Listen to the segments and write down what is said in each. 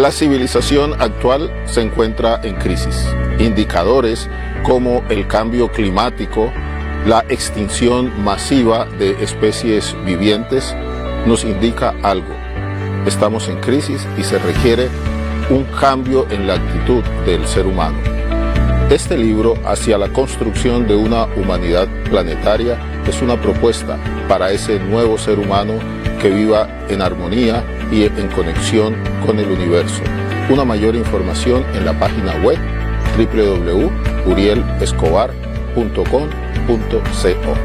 La civilización actual se encuentra en crisis. Indicadores como el cambio climático, la extinción masiva de especies vivientes nos indica algo. Estamos en crisis y se requiere un cambio en la actitud del ser humano. Este libro, Hacia la construcción de una humanidad planetaria, es una propuesta para ese nuevo ser humano que viva en armonía y en conexión con el universo. Una mayor información en la página web www.urielescobar.com.co.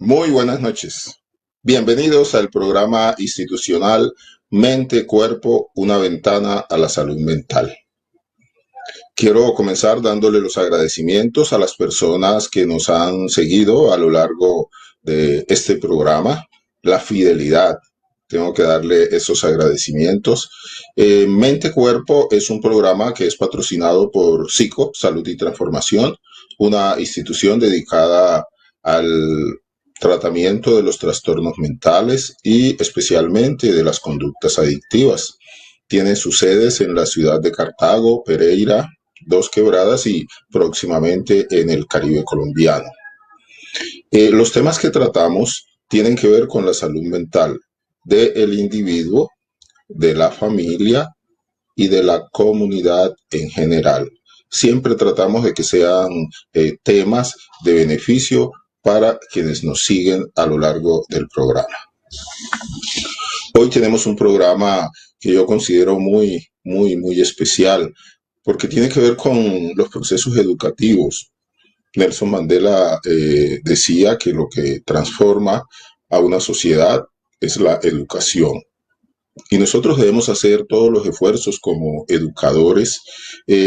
Muy buenas noches. Bienvenidos al programa institucional Mente, Cuerpo, una ventana a la salud mental. Quiero comenzar dándole los agradecimientos a las personas que nos han seguido a lo largo de este programa, la fidelidad. Tengo que darle esos agradecimientos. Mente Cuerpo es un programa que es patrocinado por Psico, Salud y Transformación, una institución dedicada al tratamiento de los trastornos mentales y especialmente de las conductas adictivas. Tiene sus sedes en la ciudad de Cartago, Pereira, Dos Quebradas y próximamente en el Caribe colombiano. Los temas que tratamos tienen que ver con la salud mental del individuo, de la familia y de la comunidad en general. Siempre tratamos de que sean temas de beneficio para quienes nos siguen a lo largo del programa. Hoy tenemos un programa que yo considero muy especial porque tiene que ver con los procesos educativos. Nelson Mandela decía que lo que transforma a una sociedad es la educación. Y nosotros debemos hacer todos los esfuerzos como educadores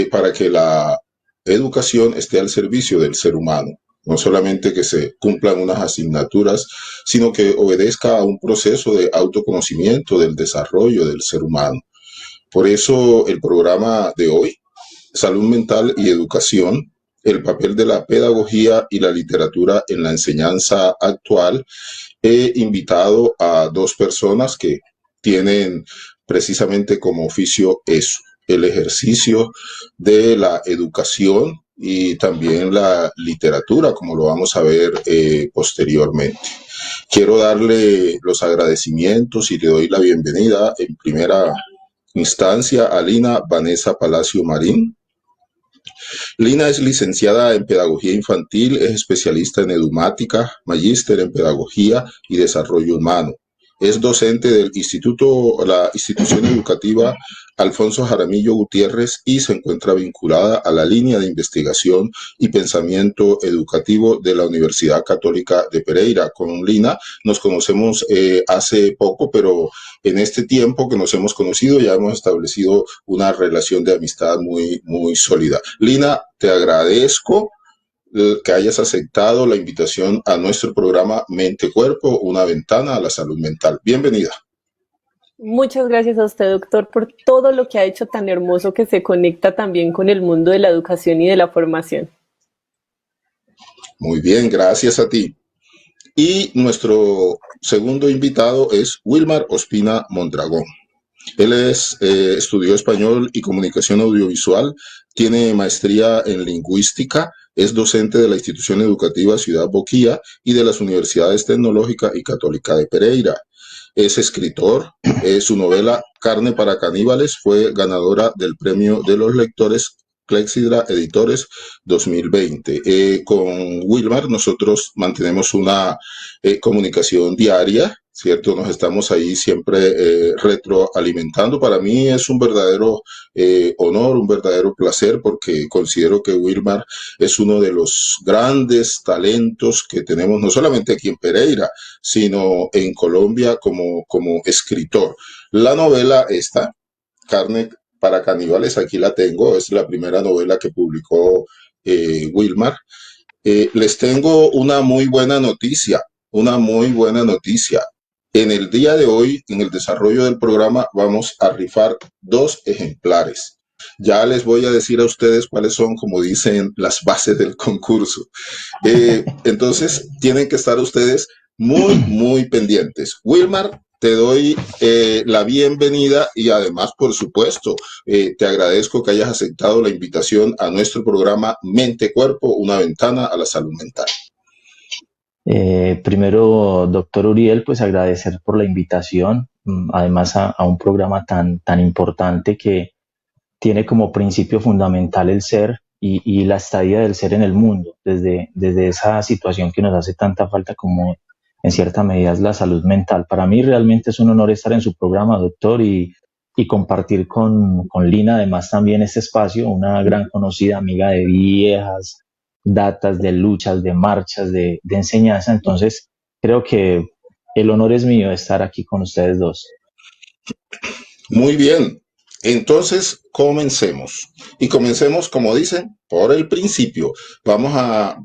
para que la educación esté al servicio del ser humano. No solamente que se cumplan unas asignaturas, sino que obedezca a un proceso de autoconocimiento del desarrollo del ser humano. Por eso el programa de hoy, Salud Mental y Educación, el papel de la pedagogía y la literatura en la enseñanza actual, he invitado a dos personas que tienen precisamente como oficio eso, el ejercicio de la educación y también la literatura, como lo vamos a ver posteriormente. Quiero darle los agradecimientos y le doy la bienvenida en primera instancia a Lina Vanessa Palacio Marín. Lina es licenciada en Pedagogía Infantil, es especialista en Edumática, magíster en Pedagogía y Desarrollo Humano. Es docente del la institución educativa Alfonso Jaramillo Gutiérrez y se encuentra vinculada a la línea de investigación y pensamiento educativo de la Universidad Católica de Pereira. Con Lina nos conocemos hace poco, pero en este tiempo que nos hemos conocido ya hemos establecido una relación de amistad muy sólida. Lina, te agradezco que hayas aceptado la invitación a nuestro programa Mente Cuerpo, una ventana a la salud mental. Bienvenida. Muchas gracias a usted, doctor, por todo lo que ha hecho tan hermoso que se conecta también con el mundo de la educación y de la formación. Muy bien, gracias a ti. Y nuestro segundo invitado es Wilmar Ospina Mondragón. Él estudió español y comunicación audiovisual, tiene maestría en lingüística, es docente de la institución educativa Ciudad Boquía y de las Universidades Tecnológica y Católica de Pereira. Es escritor, su novela Carne para Caníbales fue ganadora del premio de los lectores Clexidra Editores 2020. Con Wilmar nosotros mantenemos una comunicación diaria, ¿cierto? Nos estamos ahí siempre retroalimentando. Para mí es un verdadero honor, un verdadero placer, porque considero que Wilmar es uno de los grandes talentos que tenemos, no solamente aquí en Pereira, sino en Colombia como escritor. La novela esta, Carne para caníbales, aquí la tengo, es la primera novela que publicó Wilmar. Les tengo una muy buena noticia. En el día de hoy, en el desarrollo del programa, vamos a rifar 2 ejemplares. Ya les voy a decir a ustedes cuáles son, como dicen, las bases del concurso. Entonces, tienen que estar ustedes muy pendientes. Wilmar, te doy la bienvenida y además, por supuesto, te agradezco que hayas aceptado la invitación a nuestro programa Mente Cuerpo, una ventana a la salud mental. Primero, doctor Uriel, pues agradecer por la invitación, además a un programa tan importante que tiene como principio fundamental el ser y la estadía del ser en el mundo, desde esa situación que nos hace tanta falta como en cierta medida es la salud mental. Para mí realmente es un honor estar en su programa, doctor, y compartir con Lina además también este espacio, una gran conocida amiga de viejas datas, de luchas, de marchas, de enseñanza. Entonces, creo que el honor es mío de estar aquí con ustedes dos. Muy bien. Entonces, comencemos. Y comencemos, como dicen, por el principio.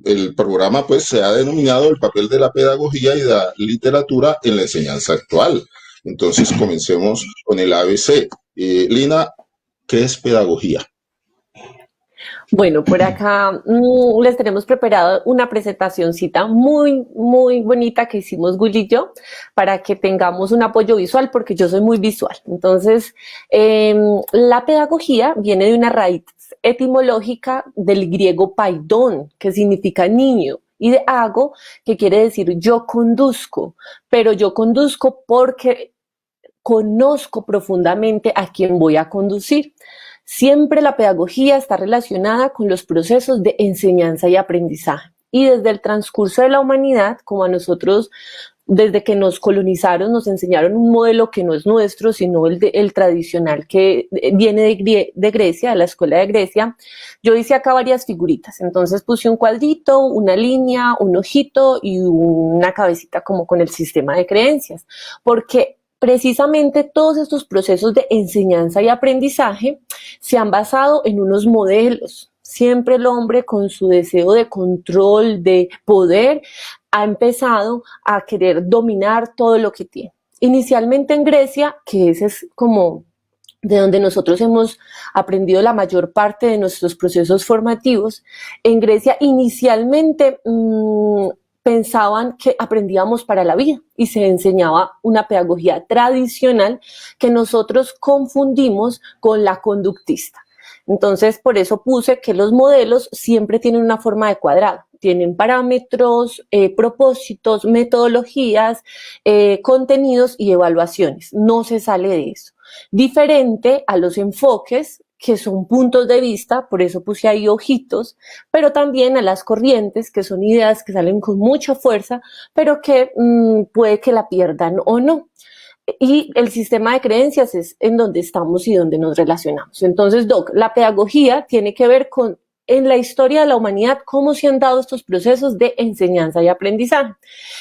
El programa pues se ha denominado el papel de la pedagogía y de la literatura en la enseñanza actual. Entonces, comencemos con el ABC. Lina, ¿qué es pedagogía? Bueno, por acá les tenemos preparado una presentacioncita muy bonita que hicimos Willy y yo para que tengamos un apoyo visual porque yo soy muy visual. Entonces, la pedagogía viene de una raíz etimológica del griego paidón, que significa niño, y de ago, que quiere decir yo conduzco, pero yo conduzco porque conozco profundamente a quien voy a conducir. Siempre la pedagogía está relacionada con los procesos de enseñanza y aprendizaje. Y desde el transcurso de la humanidad, como a nosotros, desde que nos colonizaron, nos enseñaron un modelo que no es nuestro, sino el tradicional que viene de Grecia, de la escuela de Grecia. Yo hice acá varias figuritas. Entonces puse un cuadrito, una línea, un ojito y una cabecita como con el sistema de creencias. Porque precisamente todos estos procesos de enseñanza y aprendizaje se han basado en unos modelos. Siempre el hombre, con su deseo de control, de poder, ha empezado a querer dominar todo lo que tiene. Inicialmente en Grecia, que ese es como de donde nosotros hemos aprendido la mayor parte de nuestros procesos formativos, en Grecia inicialmente pensaban que aprendíamos para la vida y se enseñaba una pedagogía tradicional que nosotros confundimos con la conductista. Entonces, por eso puse que los modelos siempre tienen una forma de cuadrado. Tienen parámetros, propósitos, metodologías, contenidos y evaluaciones. No se sale de eso. Diferente a los enfoques, que son puntos de vista, por eso puse ahí ojitos, pero también a las corrientes, que son ideas que salen con mucha fuerza, pero que puede que la pierdan o no. Y el sistema de creencias es en donde estamos y donde nos relacionamos. Entonces, Doc, la pedagogía tiene que ver con, en la historia de la humanidad, cómo se han dado estos procesos de enseñanza y aprendizaje.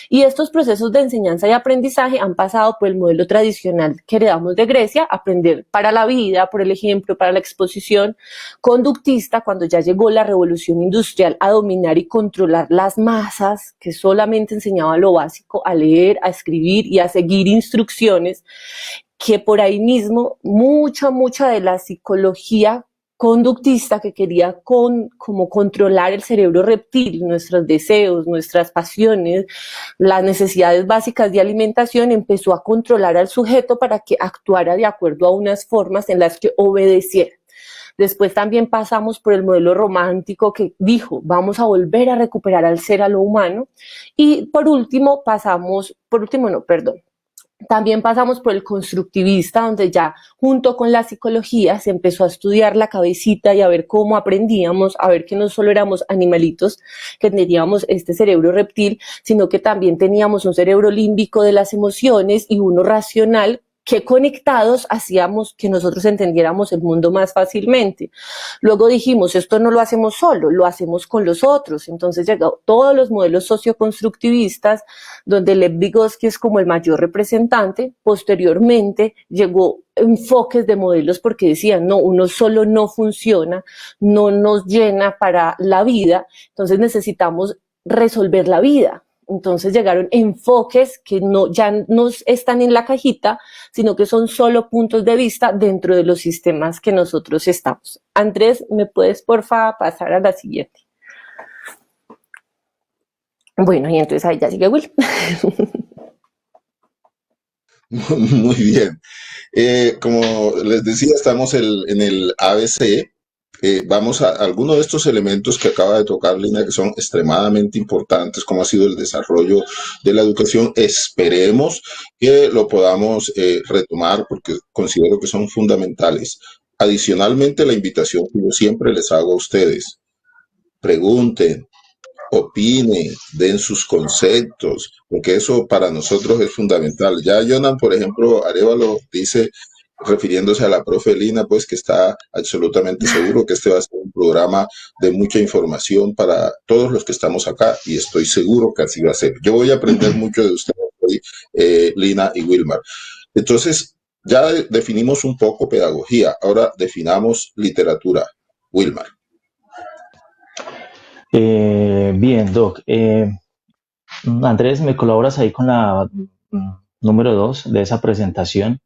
Y estos procesos de enseñanza y aprendizaje han pasado por el modelo tradicional que heredamos de Grecia, aprender para la vida, por el ejemplo, para la exposición conductista, cuando ya llegó la revolución industrial a dominar y controlar las masas, que solamente enseñaba lo básico, a leer, a escribir y a seguir instrucciones, que por ahí mismo mucha de la psicología conductista que quería como controlar el cerebro reptil, nuestros deseos, nuestras pasiones, las necesidades básicas de alimentación, empezó a controlar al sujeto para que actuara de acuerdo a unas formas en las que obedeciera. Después también pasamos por el modelo romántico que dijo, vamos a volver a recuperar al ser, a lo humano. Y también pasamos por el constructivista, donde ya junto con la psicología se empezó a estudiar la cabecita y a ver cómo aprendíamos, a ver que no solo éramos animalitos, que teníamos este cerebro reptil, sino que también teníamos un cerebro límbico de las emociones y uno racional que conectados hacíamos que nosotros entendiéramos el mundo más fácilmente. Luego dijimos, esto no lo hacemos solo, lo hacemos con los otros. Entonces llegaron todos los modelos socioconstructivistas, donde Lev Vygotsky es como el mayor representante. Posteriormente llegó enfoques de modelos porque decían, no, uno solo no funciona, no nos llena para la vida, entonces necesitamos resolver la vida. Entonces llegaron enfoques que no, ya no están en la cajita, sino que son solo puntos de vista dentro de los sistemas que nosotros estamos. Andrés, ¿me puedes porfa pasar a la siguiente? Bueno, y entonces ahí ya sigue Will. Muy bien. Como les decía, estamos en el ABC. Vamos a algunos de estos elementos que acaba de tocar Lina, que son extremadamente importantes, como ha sido el desarrollo de la educación. Esperemos que lo podamos retomar porque considero que son fundamentales. Adicionalmente, la invitación que yo siempre les hago a ustedes, pregunten, opinen, den sus conceptos, porque eso para nosotros es fundamental. Ya Jonan, por ejemplo, Arevalo dice, refiriéndose a la profe Lina, pues que está absolutamente seguro que este va a ser un programa de mucha información para todos los que estamos acá y estoy seguro que así va a ser. Yo voy a aprender mucho de ustedes hoy, Lina y Wilmar. Entonces, ya definimos un poco pedagogía, ahora definamos literatura. Wilmar. Bien, Doc. Andrés, ¿me colaboras ahí con la número 2 de esa presentación?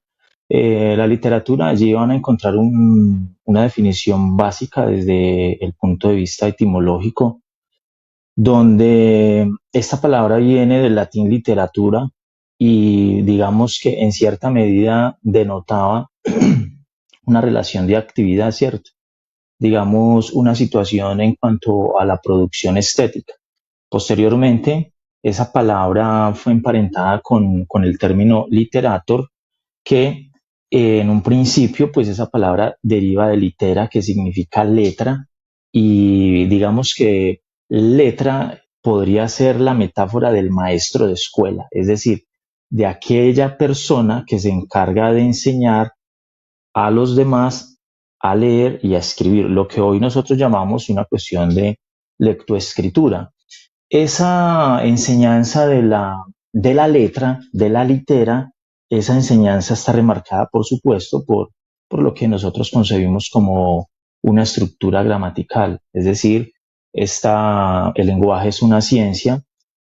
La literatura, allí van a encontrar una definición básica desde el punto de vista etimológico, donde esta palabra viene del latín literatura y digamos que en cierta medida denotaba una relación de actividad, ¿cierto? Digamos, una situación en cuanto a la producción estética. Posteriormente, esa palabra fue emparentada con el término literator, que en un principio, pues esa palabra deriva de litera, que significa letra, y digamos que letra podría ser la metáfora del maestro de escuela, es decir, de aquella persona que se encarga de enseñar a los demás a leer y a escribir, lo que hoy nosotros llamamos una cuestión de lectoescritura. Esa enseñanza de la letra, de la litera, esa enseñanza está remarcada, por supuesto, por lo que nosotros concebimos como una estructura gramatical, es decir, el lenguaje es una ciencia,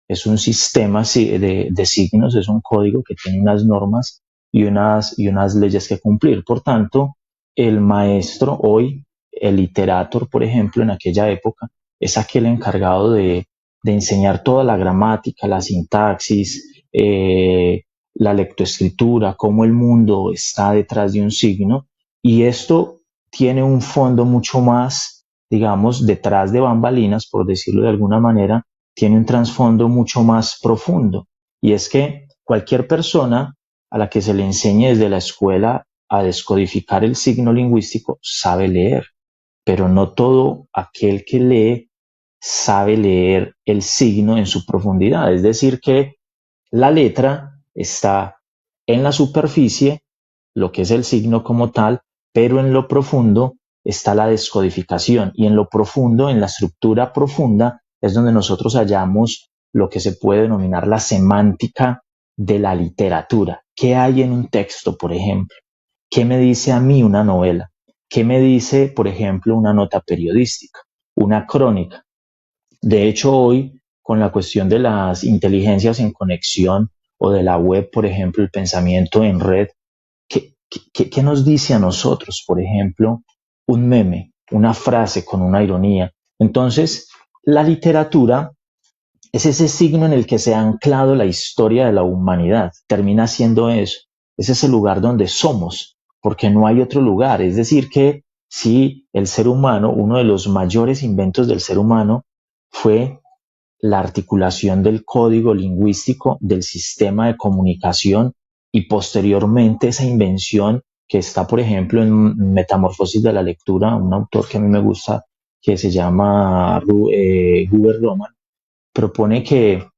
es un sistema de signos, es un código que tiene unas normas y unas leyes que cumplir. Por tanto, el maestro hoy, el literator, por ejemplo, en aquella época, es aquel encargado de enseñar toda la gramática, la sintaxis, la lectoescritura, cómo el mundo está detrás de un signo, y esto tiene un fondo mucho más, digamos, detrás de bambalinas, por decirlo de alguna manera, tiene un trasfondo mucho más profundo, y es que cualquier persona a la que se le enseñe desde la escuela a descodificar el signo lingüístico sabe leer, pero no todo aquel que lee sabe leer el signo en su profundidad. Es decir, que la letra está en la superficie, lo que es el signo como tal, pero en lo profundo está la descodificación, y en lo profundo, en la estructura profunda, es donde nosotros hallamos lo que se puede denominar la semántica de la literatura. ¿Qué hay en un texto, por ejemplo? ¿Qué me dice a mí una novela? ¿Qué me dice, por ejemplo, una nota periodística, una crónica? De hecho, hoy, con la cuestión de las inteligencias en conexión o de la web, por ejemplo, el pensamiento en red, ¿qué nos dice a nosotros, por ejemplo, un meme, una frase con una ironía? Entonces, la literatura es ese signo en el que se ha anclado la historia de la humanidad. Termina siendo eso. Es ese lugar donde somos, porque no hay otro lugar. Es decir, que si el ser humano, uno de los mayores inventos del ser humano, fue la articulación del código lingüístico del sistema de comunicación, y posteriormente esa invención que está, por ejemplo, en Metamorfosis de la lectura, un autor que a mí me gusta, que se llama Guber Roman, propone que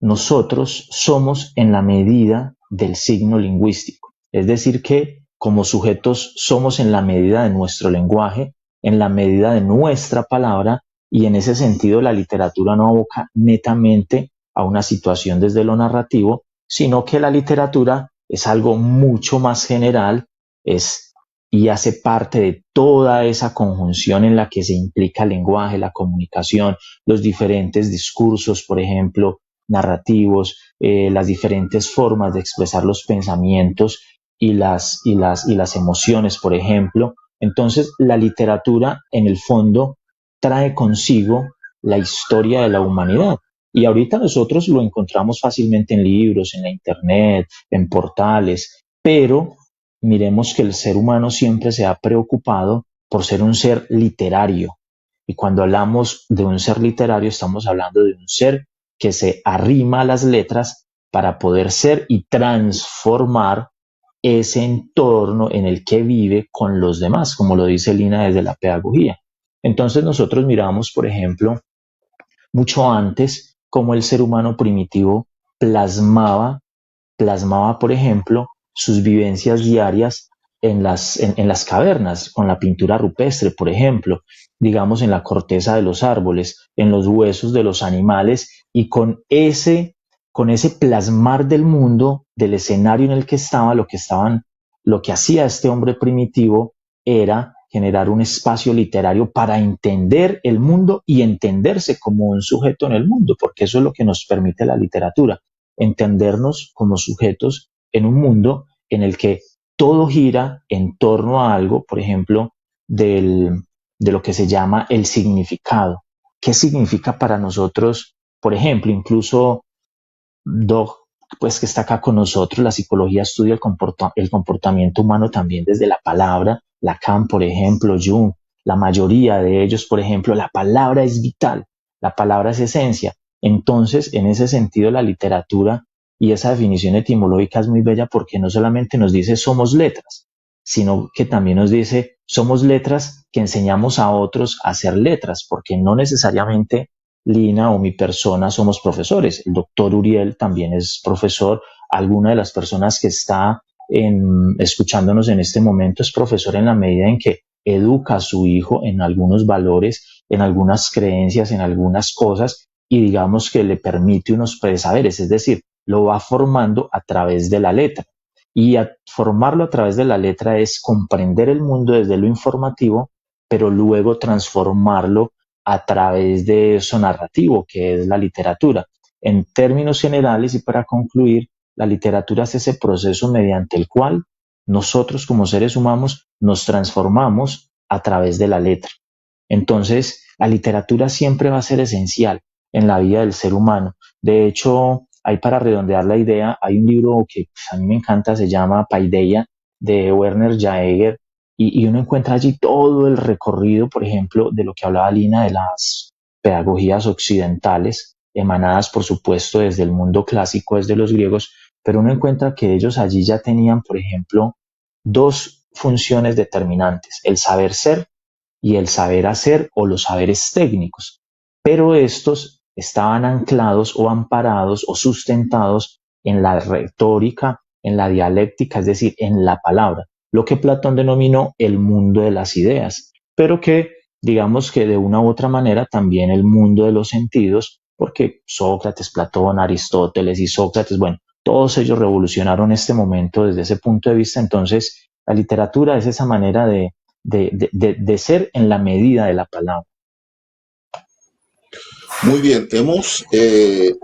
nosotros somos en la medida del signo lingüístico. Es decir, que como sujetos somos en la medida de nuestro lenguaje, en la medida de nuestra palabra, y en ese sentido la literatura no aboca netamente a una situación desde lo narrativo, sino que la literatura es algo mucho más general, es y hace parte de toda esa conjunción en la que se implica el lenguaje, la comunicación, los diferentes discursos, por ejemplo, narrativos, las diferentes formas de expresar los pensamientos y las emociones, por ejemplo. Entonces, la literatura, en el fondo, trae consigo la historia de la humanidad. Y ahorita nosotros lo encontramos fácilmente en libros, en la internet, en portales, pero miremos que el ser humano siempre se ha preocupado por ser un ser literario. Y cuando hablamos de un ser literario, estamos hablando de un ser que se arrima a las letras para poder ser y transformar ese entorno en el que vive con los demás, como lo dice Lina desde la pedagogía. Entonces nosotros miramos, por ejemplo, mucho antes cómo el ser humano primitivo plasmaba, por ejemplo, sus vivencias diarias en las cavernas, con la pintura rupestre, por ejemplo, digamos en la corteza de los árboles, en los huesos de los animales, y con ese plasmar del mundo, del escenario en el que estaba, lo que hacía este hombre primitivo era generar un espacio literario para entender el mundo y entenderse como un sujeto en el mundo, porque eso es lo que nos permite la literatura, entendernos como sujetos en un mundo en el que todo gira en torno a algo, por ejemplo, de lo que se llama el significado. ¿Qué significa para nosotros, por ejemplo, incluso Doc, pues que está acá con nosotros, la psicología estudia el comportamiento humano también desde la palabra, Lacan, por ejemplo, Jung, la mayoría de ellos, por ejemplo, la palabra es vital, la palabra es esencia. Entonces, en ese sentido, la literatura y esa definición etimológica es muy bella porque no solamente nos dice somos letras, sino que también nos dice somos letras que enseñamos a otros a hacer letras, porque no necesariamente Lina o mi persona somos profesores. El doctor Uriel también es profesor. Alguna de las personas que está escuchándonos en este momento es profesor en la medida en que educa a su hijo en algunos valores, en algunas creencias, en algunas cosas, y digamos que le permite unos saberes, es decir, lo va formando a través de la letra. Y formarlo a través de la letra es comprender el mundo desde lo informativo, pero luego transformarlo a través de eso narrativo, que es la literatura. En términos generales y para concluir, la literatura es ese proceso mediante el cual nosotros como seres humanos nos transformamos a través de la letra. Entonces, la literatura siempre va a ser esencial en la vida del ser humano. De hecho, hay para redondear la idea, hay un libro que pues, a mí me encanta, se llama Paideia, de Werner Jaeger, y uno encuentra allí todo el recorrido, por ejemplo, de lo que hablaba Lina de las pedagogías occidentales, emanadas, por supuesto, desde el mundo clásico, desde los griegos, pero uno encuentra que ellos allí ya tenían, por ejemplo, dos funciones determinantes, el saber ser y el saber hacer o los saberes técnicos, pero estos estaban anclados o amparados o sustentados en la retórica, en la dialéctica, es decir, en la palabra, lo que Platón denominó el mundo de las ideas, pero que digamos que de una u otra manera también el mundo de los sentidos, porque Sócrates, Platón, Aristóteles y Sócrates, bueno, todos ellos revolucionaron este momento desde ese punto de vista. Entonces, la literatura es esa manera de ser en la medida de la palabra. Muy bien, hemos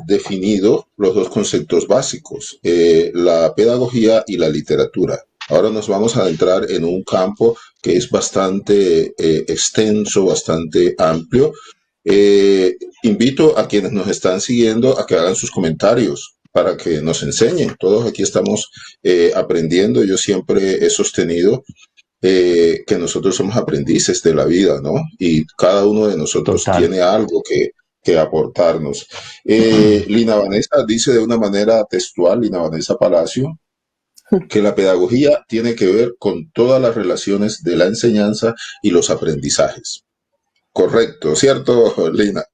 definido los dos conceptos básicos, la pedagogía y la literatura. Ahora nos vamos a adentrar en un campo que es bastante extenso, bastante amplio. Invito a quienes nos están siguiendo a que hagan sus comentarios para que nos enseñen. Todos aquí estamos aprendiendo. Yo siempre he sostenido que nosotros somos aprendices de la vida, ¿no? Y cada uno de nosotros Total. tiene algo que aportarnos. Lina Vanessa dice de una manera textual, Lina Vanessa Palacio, que la pedagogía tiene que ver con todas las relaciones de la enseñanza y los aprendizajes. Correcto, ¿cierto, Lina?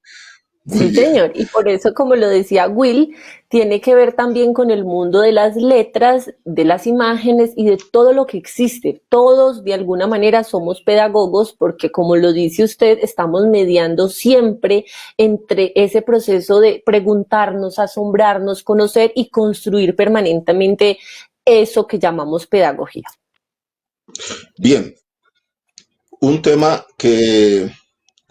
Muy Sí, bien. señor. Y por eso, como lo decía Will, tiene que ver también con el mundo de las letras, de las imágenes y de todo lo que existe. Todos, de alguna manera, somos pedagogos porque, como lo dice usted, estamos mediando siempre entre ese proceso de preguntarnos, asombrarnos, conocer y construir permanentemente eso que llamamos pedagogía. Bien, un tema que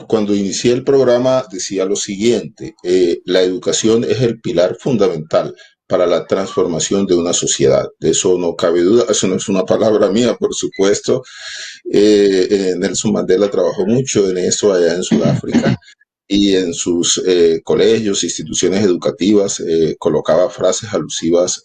cuando inicié el programa decía lo siguiente, la educación es el pilar fundamental para la transformación de una sociedad. De eso no cabe duda, eso no es una palabra mía, por supuesto. Nelson Mandela trabajó mucho en eso allá en Sudáfrica y en sus colegios, instituciones educativas, colocaba frases alusivas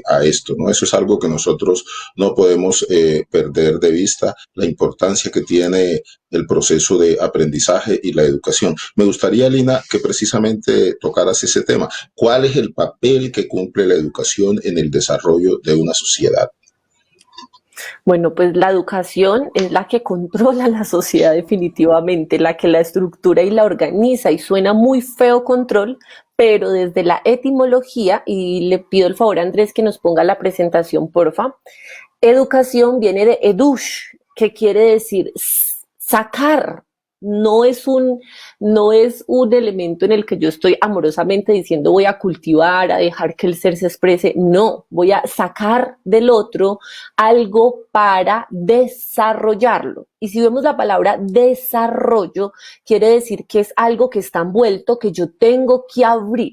a esto, ¿no? Eso es algo que nosotros no podemos perder de vista, la importancia que tiene el proceso de aprendizaje y la educación. Me gustaría, Lina, que precisamente tocaras ese tema. ¿Cuál es el papel que cumple la educación en el desarrollo de una sociedad? Bueno, pues la educación es la que controla la sociedad definitivamente, la que la estructura y la organiza y suena muy feo control, pero desde la etimología, y le pido el favor a Andrés que nos ponga la presentación, porfa, educación viene de edush, que quiere decir sacar. No es no es un elemento en el que yo estoy amorosamente diciendo voy a cultivar, a dejar que el ser se exprese. No, voy a sacar del otro algo para desarrollarlo. Y si vemos la palabra desarrollo, quiere decir que es algo que está envuelto, que yo tengo que abrir.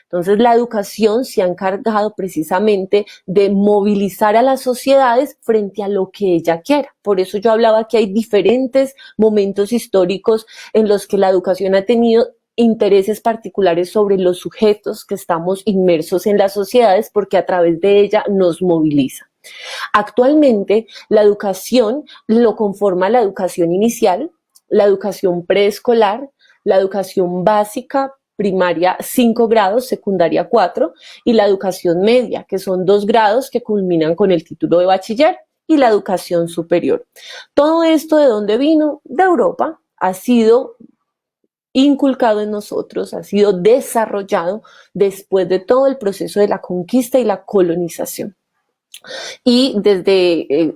Entonces, la educación se ha encargado precisamente de movilizar a las sociedades frente a lo que ella quiera. Por eso yo hablaba que hay diferentes momentos históricos en los que la educación ha tenido intereses particulares sobre los sujetos que estamos inmersos en las sociedades porque a través de ella nos moviliza. Actualmente, la educación lo conforma la educación inicial, la educación preescolar, la educación básica, primaria 5 grados, secundaria 4, y la educación media, que son 2 grados que culminan con el título de bachiller, y la educación superior. Todo esto, ¿de dónde vino? De Europa. Ha sido inculcado en nosotros, ha sido desarrollado después de todo el proceso de la conquista y la colonización. Y desde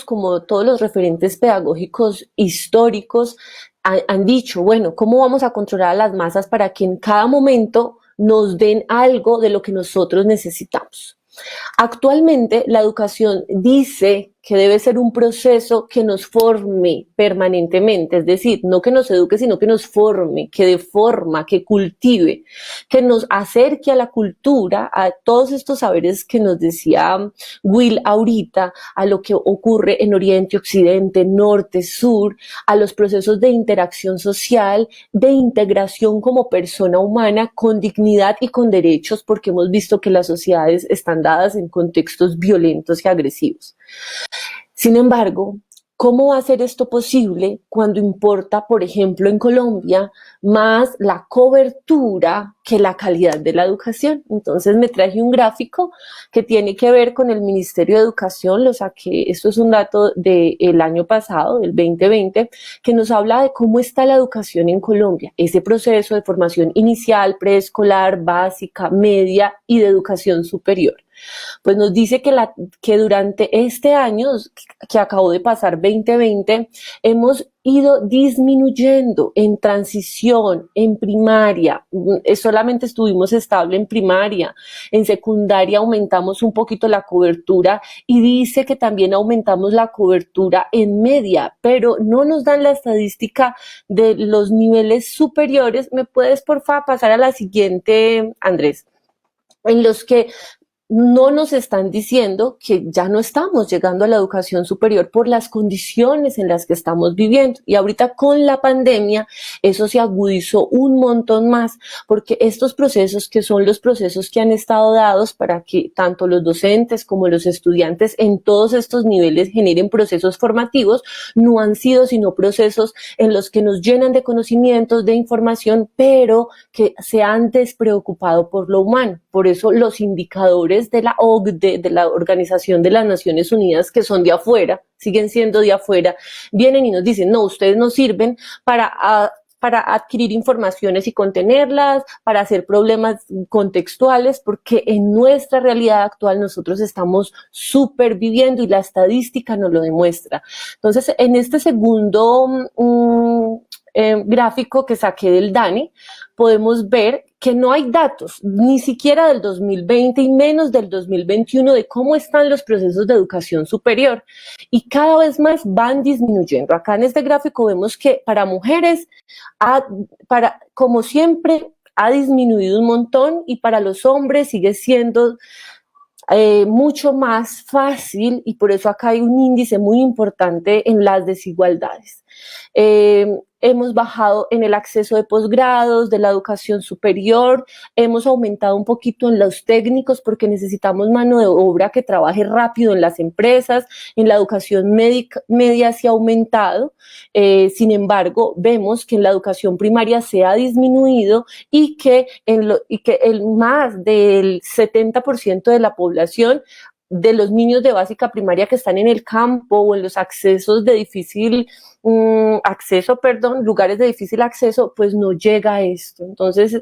como todos los referentes pedagógicos históricos han dicho, bueno, ¿cómo vamos a controlar a las masas para que en cada momento nos den algo de lo que nosotros necesitamos? Actualmente la educación dice que debe ser un proceso que nos forme permanentemente, es decir, no que nos eduque, sino que nos forme, que dé forma, que cultive, que nos acerque a la cultura, a todos estos saberes que nos decía Will ahorita, a lo que ocurre en Oriente, Occidente, Norte, Sur, a los procesos de interacción social, de integración como persona humana con dignidad y con derechos, porque hemos visto que las sociedades están dadas en contextos violentos y agresivos. Sin embargo, ¿cómo va a ser esto posible cuando importa, por ejemplo, en Colombia, más la cobertura que la calidad de la educación? Entonces me traje un gráfico que tiene que ver con el Ministerio de Educación, lo saqué, esto es un dato del año pasado, del 2020, que nos habla de cómo está la educación en Colombia, ese proceso de formación inicial, preescolar, básica, media y de educación superior. Pues nos dice que durante este año que acabó de pasar 2020, hemos ido disminuyendo en transición, en primaria, solamente estuvimos estable en primaria, en secundaria aumentamos un poquito la cobertura y dice que también aumentamos la cobertura en media, pero no nos dan la estadística de los niveles superiores. ¿Me puedes, por favor, pasar a la siguiente, Andrés? En los que no nos están diciendo que ya no estamos llegando a la educación superior por las condiciones en las que estamos viviendo. Y ahorita con la pandemia eso se agudizó un montón más, porque estos procesos, que son los procesos que han estado dados para que tanto los docentes como los estudiantes en todos estos niveles generen procesos formativos, no han sido sino procesos en los que nos llenan de conocimientos, de información, pero que se han despreocupado por lo humano. Por eso los indicadores de la OCDE, de la Organización de las Naciones Unidas, que son de afuera, siguen siendo de afuera, vienen y nos dicen, no, ustedes no sirven para para adquirir informaciones y contenerlas, para hacer problemas contextuales, porque en nuestra realidad actual nosotros estamos superviviendo y la estadística nos lo demuestra. Entonces, en este segundo gráfico que saqué del DANE, podemos ver que no hay datos, ni siquiera del 2020 y menos del 2021, de cómo están los procesos de educación superior. Y cada vez más van disminuyendo. Acá en este gráfico vemos que para mujeres, como siempre, ha disminuido un montón, y para los hombres sigue siendo mucho más fácil, y por eso acá hay un índice muy importante en las desigualdades. Hemos bajado en el acceso de posgrados, de la educación superior, hemos aumentado un poquito en los técnicos porque necesitamos mano de obra que trabaje rápido en las empresas. En la educación media se ha aumentado, sin embargo, vemos que en la educación primaria se ha disminuido, y que más del 70% de la población de los niños de básica primaria que están en el campo o en los accesos de difícil lugares de difícil acceso, pues no llega a esto. Entonces,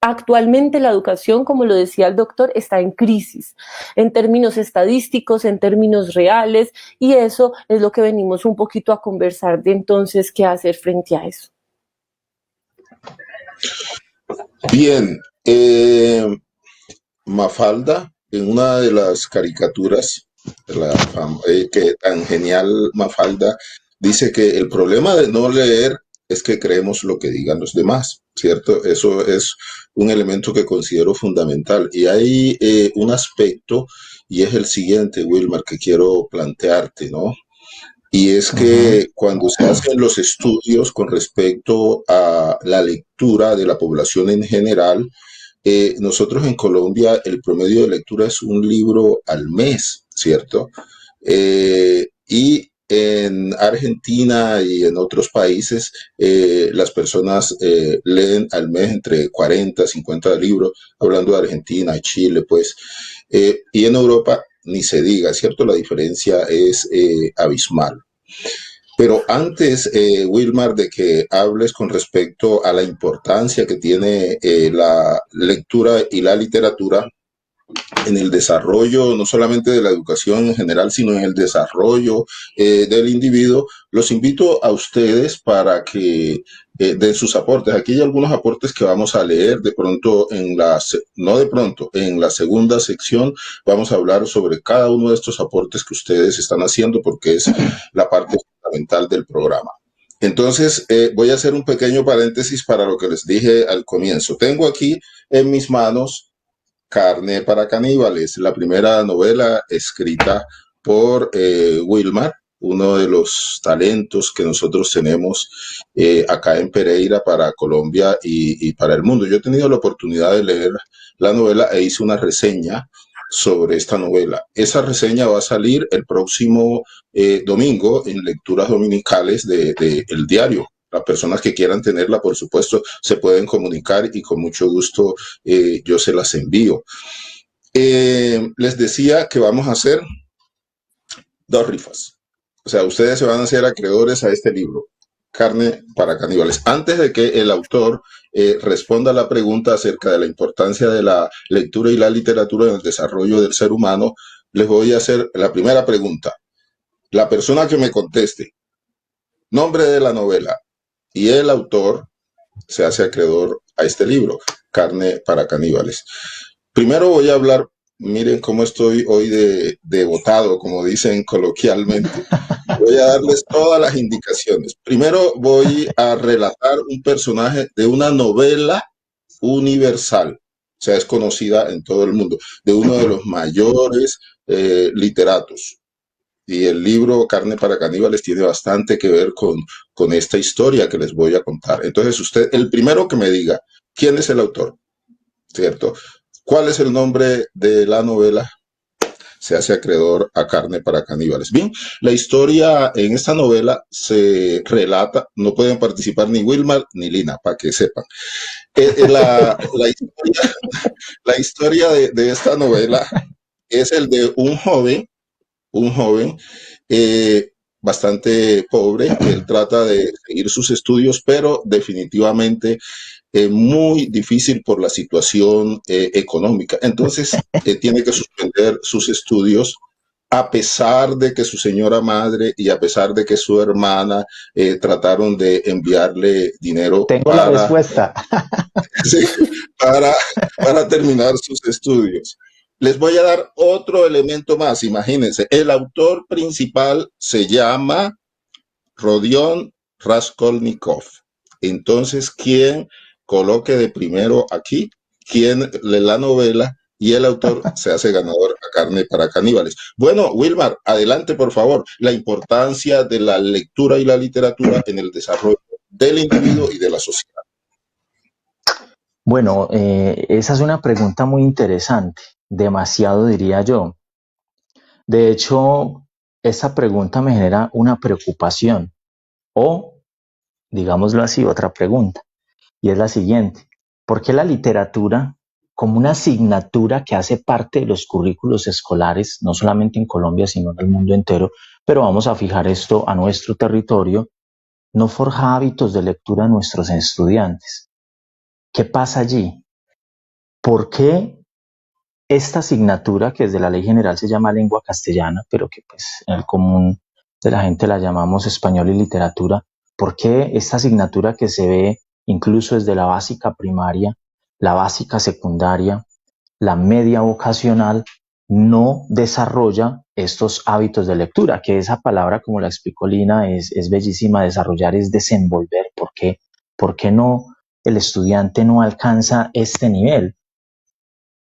actualmente la educación, como lo decía el doctor, está en crisis, en términos estadísticos, en términos reales, y eso es lo que venimos un poquito a conversar de entonces qué hacer frente a eso. Bien, Mafalda, en una de las caricaturas, que tan genial Mafalda, dice que el problema de no leer es que creemos lo que digan los demás, ¿cierto? Eso es un elemento que considero fundamental. Y hay un aspecto, y es el siguiente, Wilmar, que quiero plantearte, ¿no? Y es que cuando se hacen los estudios con respecto a la lectura de la población en general, nosotros en Colombia el promedio de lectura es un libro al mes, ¿cierto? Y en Argentina y en otros países las personas leen al mes entre 40 y 50 libros, hablando de Argentina, Chile, pues. Y en Europa ni se diga, ¿cierto? La diferencia es abismal. Pero antes, Wilmar, de que hables con respecto a la importancia que tiene la lectura y la literatura en el desarrollo, no solamente de la educación en general, sino en el desarrollo del individuo, los invito a ustedes para que den sus aportes. Aquí hay algunos aportes que vamos a leer de pronto en la segunda sección vamos a hablar sobre cada uno de estos aportes que ustedes están haciendo, porque es la parte fundamental del programa. Entonces, voy a hacer un pequeño paréntesis para lo que les dije al comienzo. Tengo aquí en mis manos Carne para Caníbales, la primera novela escrita por Wilmar, uno de los talentos que nosotros tenemos acá en Pereira para Colombia y para el mundo. Yo he tenido la oportunidad de leer la novela e hice una reseña sobre esta novela. Esa reseña va a salir el próximo domingo en lecturas dominicales de El Diario. Las personas que quieran tenerla, por supuesto, se pueden comunicar y con mucho gusto yo se las envío. Les decía que vamos a hacer 2 rifas. O sea, ustedes se van a hacer acreedores a este libro, Carne para Caníbales. Antes de que el autor responda a la pregunta acerca de la importancia de la lectura y la literatura en el desarrollo del ser humano, les voy a hacer la primera pregunta. La persona que me conteste, nombre de la novela y el autor, se hace acreedor a este libro, Carne para Caníbales. Primero voy a hablar, miren cómo estoy hoy de botado, como dicen coloquialmente. Voy a darles todas las indicaciones. Primero voy a relatar un personaje de una novela universal, o sea, es conocida en todo el mundo, de uno de los mayores literatos. Y el libro Carne para Caníbales tiene bastante que ver con esta historia que les voy a contar. Entonces usted, el primero que me diga quién es el autor, ¿cierto? ¿Cuál es el nombre de la novela? Se hace acreedor a Carne para Caníbales. Bien, la historia en esta novela se relata, no pueden participar ni Wilmar ni Lina, para que sepan. La historia de esta novela es el de un joven bastante pobre. Él trata de seguir sus estudios, pero definitivamente muy difícil por la situación económica. Entonces, tiene que suspender sus estudios a pesar de que su señora madre y a pesar de que su hermana trataron de enviarle dinero Tengo la respuesta. sí, para, para terminar sus estudios. Les voy a dar otro elemento más. Imagínense, el autor principal se llama Rodion Raskolnikov. Entonces, ¿quién coloque de primero aquí? ¿Quién lee la novela? Y el autor se hace ganador a carne para caníbales. Bueno, Wilmar, adelante, por favor. La importancia de la lectura y la literatura en el desarrollo del individuo y de la sociedad. Bueno, esa es una pregunta muy interesante, demasiado diría yo. De hecho, esa pregunta me genera una preocupación o, digámoslo así, otra pregunta, y es la siguiente. ¿Por qué la literatura, como una asignatura que hace parte de los currículos escolares, no solamente en Colombia, sino en el mundo entero, pero vamos a fijar esto a nuestro territorio, no forja hábitos de lectura a nuestros estudiantes? ¿Qué pasa allí? ¿Por qué esta asignatura, que desde la ley general se llama lengua castellana, pero que pues en el común de la gente la llamamos español y literatura, por qué esta asignatura que se ve incluso desde la básica primaria, la básica secundaria, la media vocacional, no desarrolla estos hábitos de lectura? Que esa palabra, como la explicó Lina, es bellísima. Desarrollar es desenvolver. ¿Por qué no el estudiante no alcanza este nivel?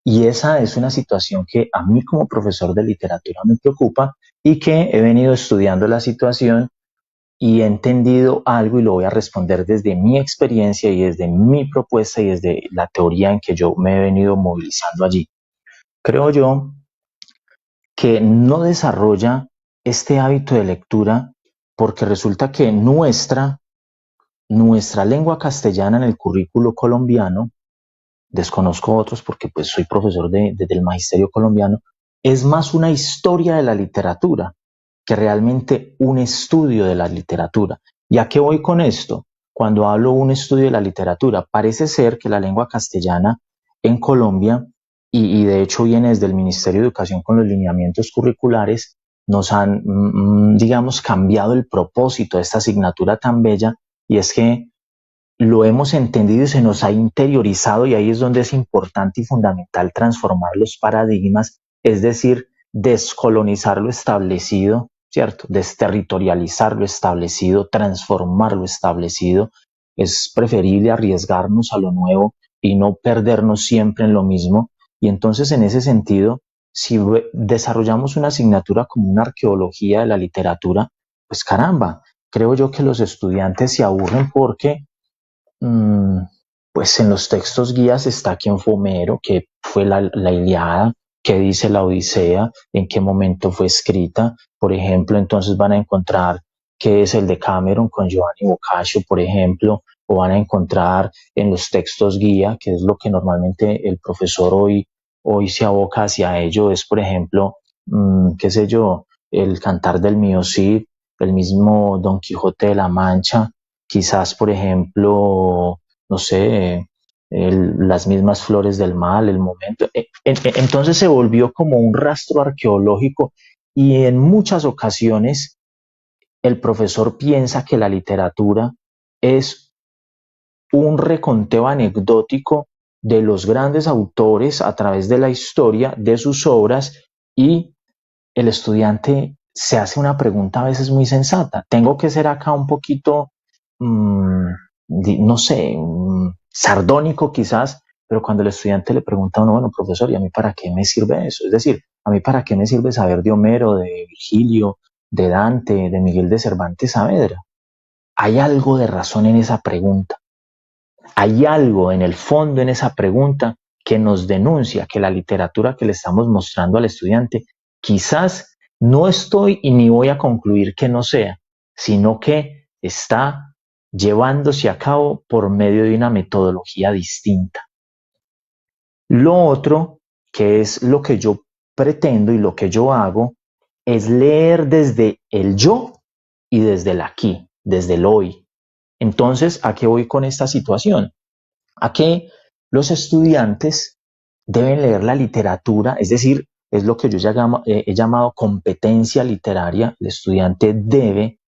Y esa es una situación que a mí como profesor de literatura me preocupa y que he venido estudiando la situación y he entendido algo y lo voy a responder desde mi experiencia y desde mi propuesta y desde la teoría en que yo me he venido movilizando allí. Creo yo que no desarrolla este hábito de lectura porque resulta que nuestra lengua castellana en el currículo colombiano, desconozco otros porque pues soy profesor del magisterio colombiano, es más una historia de la literatura que realmente un estudio de la literatura. ¿Y a qué voy con esto? Cuando hablo de un estudio de la literatura, parece ser que la lengua castellana en Colombia, y de hecho viene desde el Ministerio de Educación con los lineamientos curriculares, nos han, digamos, cambiado el propósito de esta asignatura tan bella, y es que lo hemos entendido y se nos ha interiorizado, y ahí es donde es importante y fundamental transformar los paradigmas, es decir, descolonizar lo establecido, ¿cierto? Desterritorializar lo establecido, transformar lo establecido. Es preferible arriesgarnos a lo nuevo y no perdernos siempre en lo mismo. Y entonces, en ese sentido, si desarrollamos una asignatura como una arqueología de la literatura, pues caramba, creo yo que los estudiantes se aburren porque pues en los textos guías está quién fue Homero, qué fue la Iliada, qué dice la Odisea, en qué momento fue escrita. Por ejemplo, entonces van a encontrar qué es el Decameron con Giovanni Boccaccio, por ejemplo, o van a encontrar en los textos guía, que es lo que normalmente el profesor hoy se aboca hacia ello, es por ejemplo, qué sé yo, el Cantar del Mío Cid, el mismo Don Quijote de la Mancha, quizás, por ejemplo, no sé, las mismas flores del mal, el momento. Entonces se volvió como un rastro arqueológico, y en muchas ocasiones el profesor piensa que la literatura es un reconteo anecdótico de los grandes autores a través de la historia de sus obras, y el estudiante se hace una pregunta a veces muy sensata. Tengo que ser acá un poquito, no sé, sardónico quizás, pero cuando el estudiante le pregunta a uno, bueno, profesor, ¿y a mí para qué me sirve eso? Es decir, ¿a mí para qué me sirve saber de Homero, de Virgilio, de Dante, de Miguel de Cervantes Saavedra? Hay algo de razón en esa pregunta. Hay algo en el fondo en esa pregunta que nos denuncia que la literatura que le estamos mostrando al estudiante quizás no estoy y ni voy a concluir que no sea, sino que está llevándose a cabo por medio de una metodología distinta. Lo otro, que es lo que yo pretendo y lo que yo hago, es leer desde el yo y desde el aquí, desde el hoy. Entonces, ¿a qué voy con esta situación? A que los estudiantes deben leer la literatura, es decir, es lo que yo he llamado competencia literaria. El estudiante debe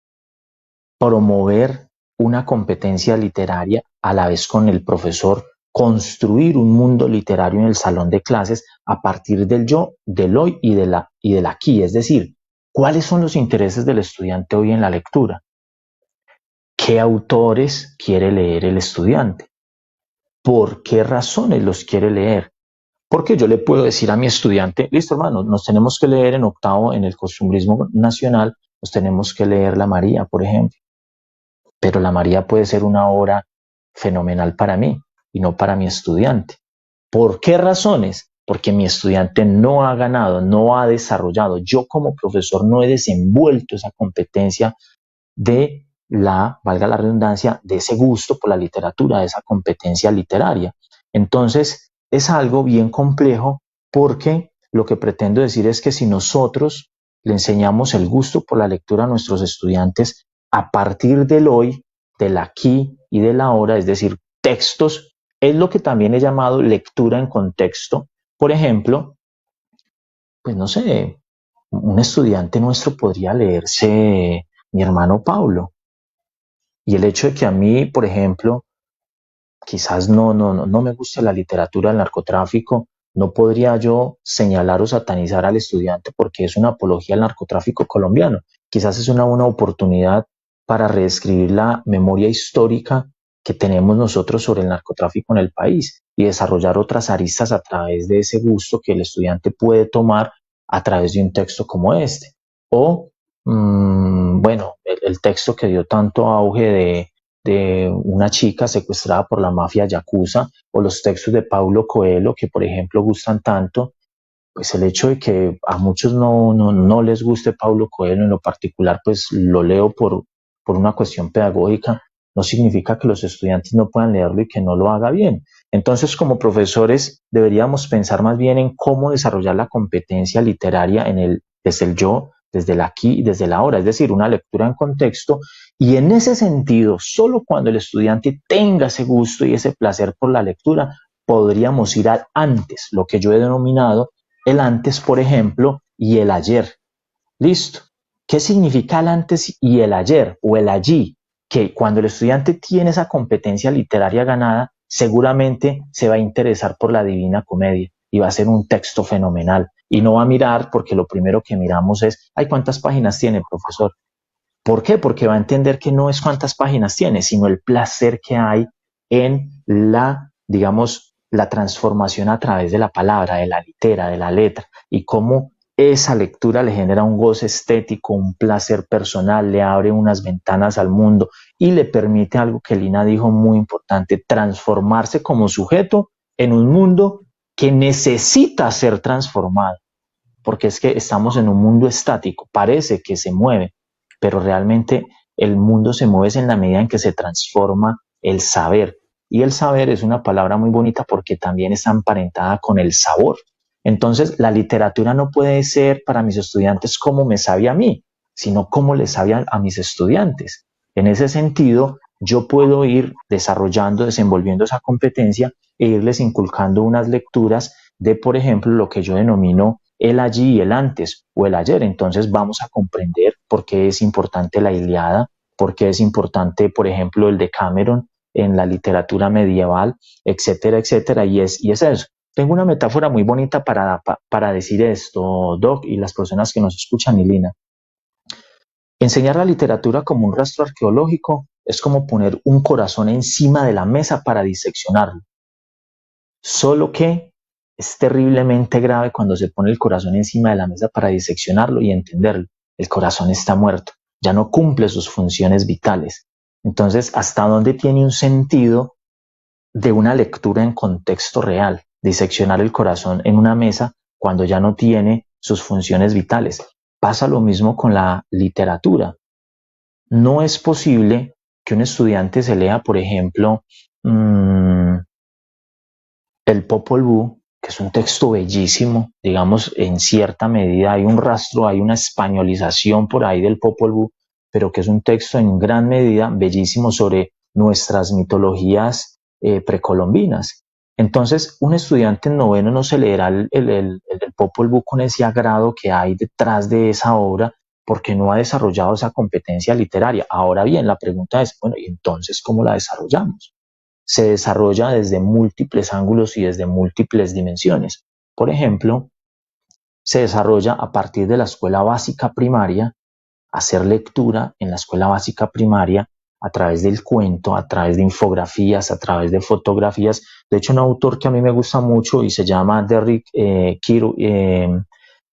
promover una competencia literaria a la vez con el profesor, construir un mundo literario en el salón de clases a partir del yo, del hoy y del aquí. Es decir, ¿cuáles son los intereses del estudiante hoy en la lectura? ¿Qué autores quiere leer el estudiante? ¿Por qué razones los quiere leer? Porque yo le puedo decir a mi estudiante, listo hermano, nos tenemos que leer en octavo en el costumbrismo nacional, nos tenemos que leer la María, por ejemplo. Pero la María puede ser una obra fenomenal para mí y no para mi estudiante. ¿Por qué razones? Porque mi estudiante no ha ganado, no ha desarrollado. Yo como profesor no he desenvuelto esa competencia de valga la redundancia, de ese gusto por la literatura, de esa competencia literaria. Entonces, es algo bien complejo porque lo que pretendo decir es que si nosotros le enseñamos el gusto por la lectura a nuestros estudiantes a partir del hoy, del aquí y del ahora, es decir, textos, es lo que también he llamado lectura en contexto. Por ejemplo, pues no sé, un estudiante nuestro podría leerse Mi hermano Paulo. Y el hecho de que a mí, por ejemplo, quizás no me guste la literatura del narcotráfico, no podría yo señalar o satanizar al estudiante porque es una apología al narcotráfico colombiano. Quizás es una buena oportunidad para reescribir la memoria histórica que tenemos nosotros sobre el narcotráfico en el país y desarrollar otras aristas a través de ese gusto que el estudiante puede tomar a través de un texto como este. O, bueno, el texto que dio tanto auge de una chica secuestrada por la mafia yakuza, o los textos de Paulo Coelho, que por ejemplo gustan tanto. Pues el hecho de que a muchos no les guste Paulo Coelho en lo particular, pues lo leo por una cuestión pedagógica, no significa que los estudiantes no puedan leerlo y que no lo haga bien. Entonces, como profesores, deberíamos pensar más bien en cómo desarrollar la competencia literaria desde el yo, desde el aquí y desde el ahora, es decir, una lectura en contexto. Y en ese sentido, solo cuando el estudiante tenga ese gusto y ese placer por la lectura, podríamos ir al antes, lo que yo he denominado el antes, por ejemplo, y el ayer. Listo. ¿Qué significa el antes y el ayer o el allí? Que cuando el estudiante tiene esa competencia literaria ganada, seguramente se va a interesar por la Divina Comedia y va a ser un texto fenomenal. Y no va a mirar porque lo primero que miramos es, ay, ¿cuántas páginas tiene, profesor? ¿Por qué? Porque va a entender que no es cuántas páginas tiene, sino el placer que hay en digamos, la transformación a través de la palabra, de la litera, de la letra, y cómo esa lectura le genera un goce estético, un placer personal, le abre unas ventanas al mundo y le permite algo que Lina dijo muy importante, transformarse como sujeto en un mundo que necesita ser transformado, porque es que estamos en un mundo estático, parece que se mueve, pero realmente el mundo se mueve en la medida en que se transforma el saber. Y el saber es una palabra muy bonita porque también está emparentada con el sabor. Entonces, la literatura no puede ser para mis estudiantes como me sabe a mí, sino como le sabe a mis estudiantes. En ese sentido, yo puedo ir desarrollando, desenvolviendo esa competencia e irles inculcando unas lecturas de, por ejemplo, lo que yo denomino el allí y el antes o el ayer. Entonces vamos a comprender por qué es importante la Ilíada, por qué es importante, por ejemplo, el Decameron en la literatura medieval, etcétera, etcétera. Y es eso. Tengo una metáfora muy bonita para decir esto, Doc, y las personas que nos escuchan, y Lina. Enseñar la literatura como un rastro arqueológico es como poner un corazón encima de la mesa para diseccionarlo. Solo que es terriblemente grave cuando se pone el corazón encima de la mesa para diseccionarlo y entenderlo. El corazón está muerto, ya no cumple sus funciones vitales. Entonces, ¿hasta dónde tiene un sentido de una lectura en contexto real? Diseccionar el corazón en una mesa cuando ya no tiene sus funciones vitales. Pasa lo mismo con la literatura. No es posible que un estudiante se lea, por ejemplo, el Popol Vuh, que es un texto bellísimo, digamos, en cierta medida hay un rastro, hay una españolización por ahí del Popol Vuh, pero que es un texto en gran medida bellísimo sobre nuestras mitologías precolombinas. Entonces, un estudiante en noveno no se leerá el Popol Vuh con ese agrado que hay detrás de esa obra, porque no ha desarrollado esa competencia literaria. Ahora bien, la pregunta es, bueno, ¿y entonces cómo la desarrollamos? Se desarrolla desde múltiples ángulos y desde múltiples dimensiones. Por ejemplo, se desarrolla a partir de la escuela básica primaria, hacer lectura en la escuela básica primaria a través del cuento, a través de infografías, a través de fotografías. De hecho, un autor que a mí me gusta mucho y se llama Derek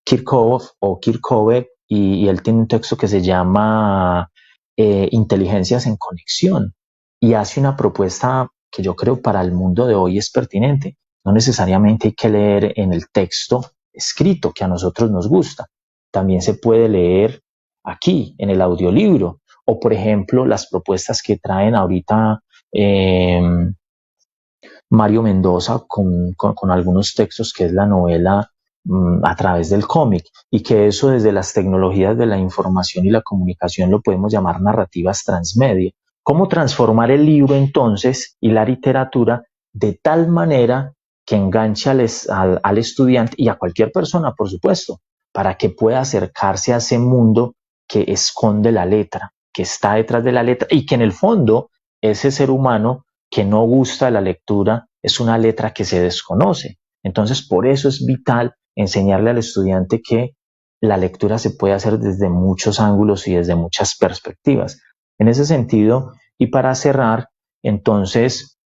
Kirchhoff o Kirchhoff, y él tiene un texto que se llama Inteligencias en Conexión, y hace una propuesta que yo creo para el mundo de hoy es pertinente. No necesariamente hay que leer en el texto escrito que a nosotros nos gusta. También se puede leer aquí en el audiolibro, o por ejemplo las propuestas que traen ahorita Mario Mendoza con algunos textos, que es la novela a través del cómic, y que eso desde las tecnologías de la información y la comunicación lo podemos llamar narrativas transmedia. ¿Cómo transformar el libro entonces y la literatura de tal manera que enganche al estudiante y a cualquier persona, por supuesto, para que pueda acercarse a ese mundo que esconde la letra, que está detrás de la letra, y que en el fondo ese ser humano que no gusta la lectura es una letra que se desconoce? Entonces, por eso es vital enseñarle al estudiante que la lectura se puede hacer desde muchos ángulos y desde muchas perspectivas. En ese sentido, y para cerrar, entonces,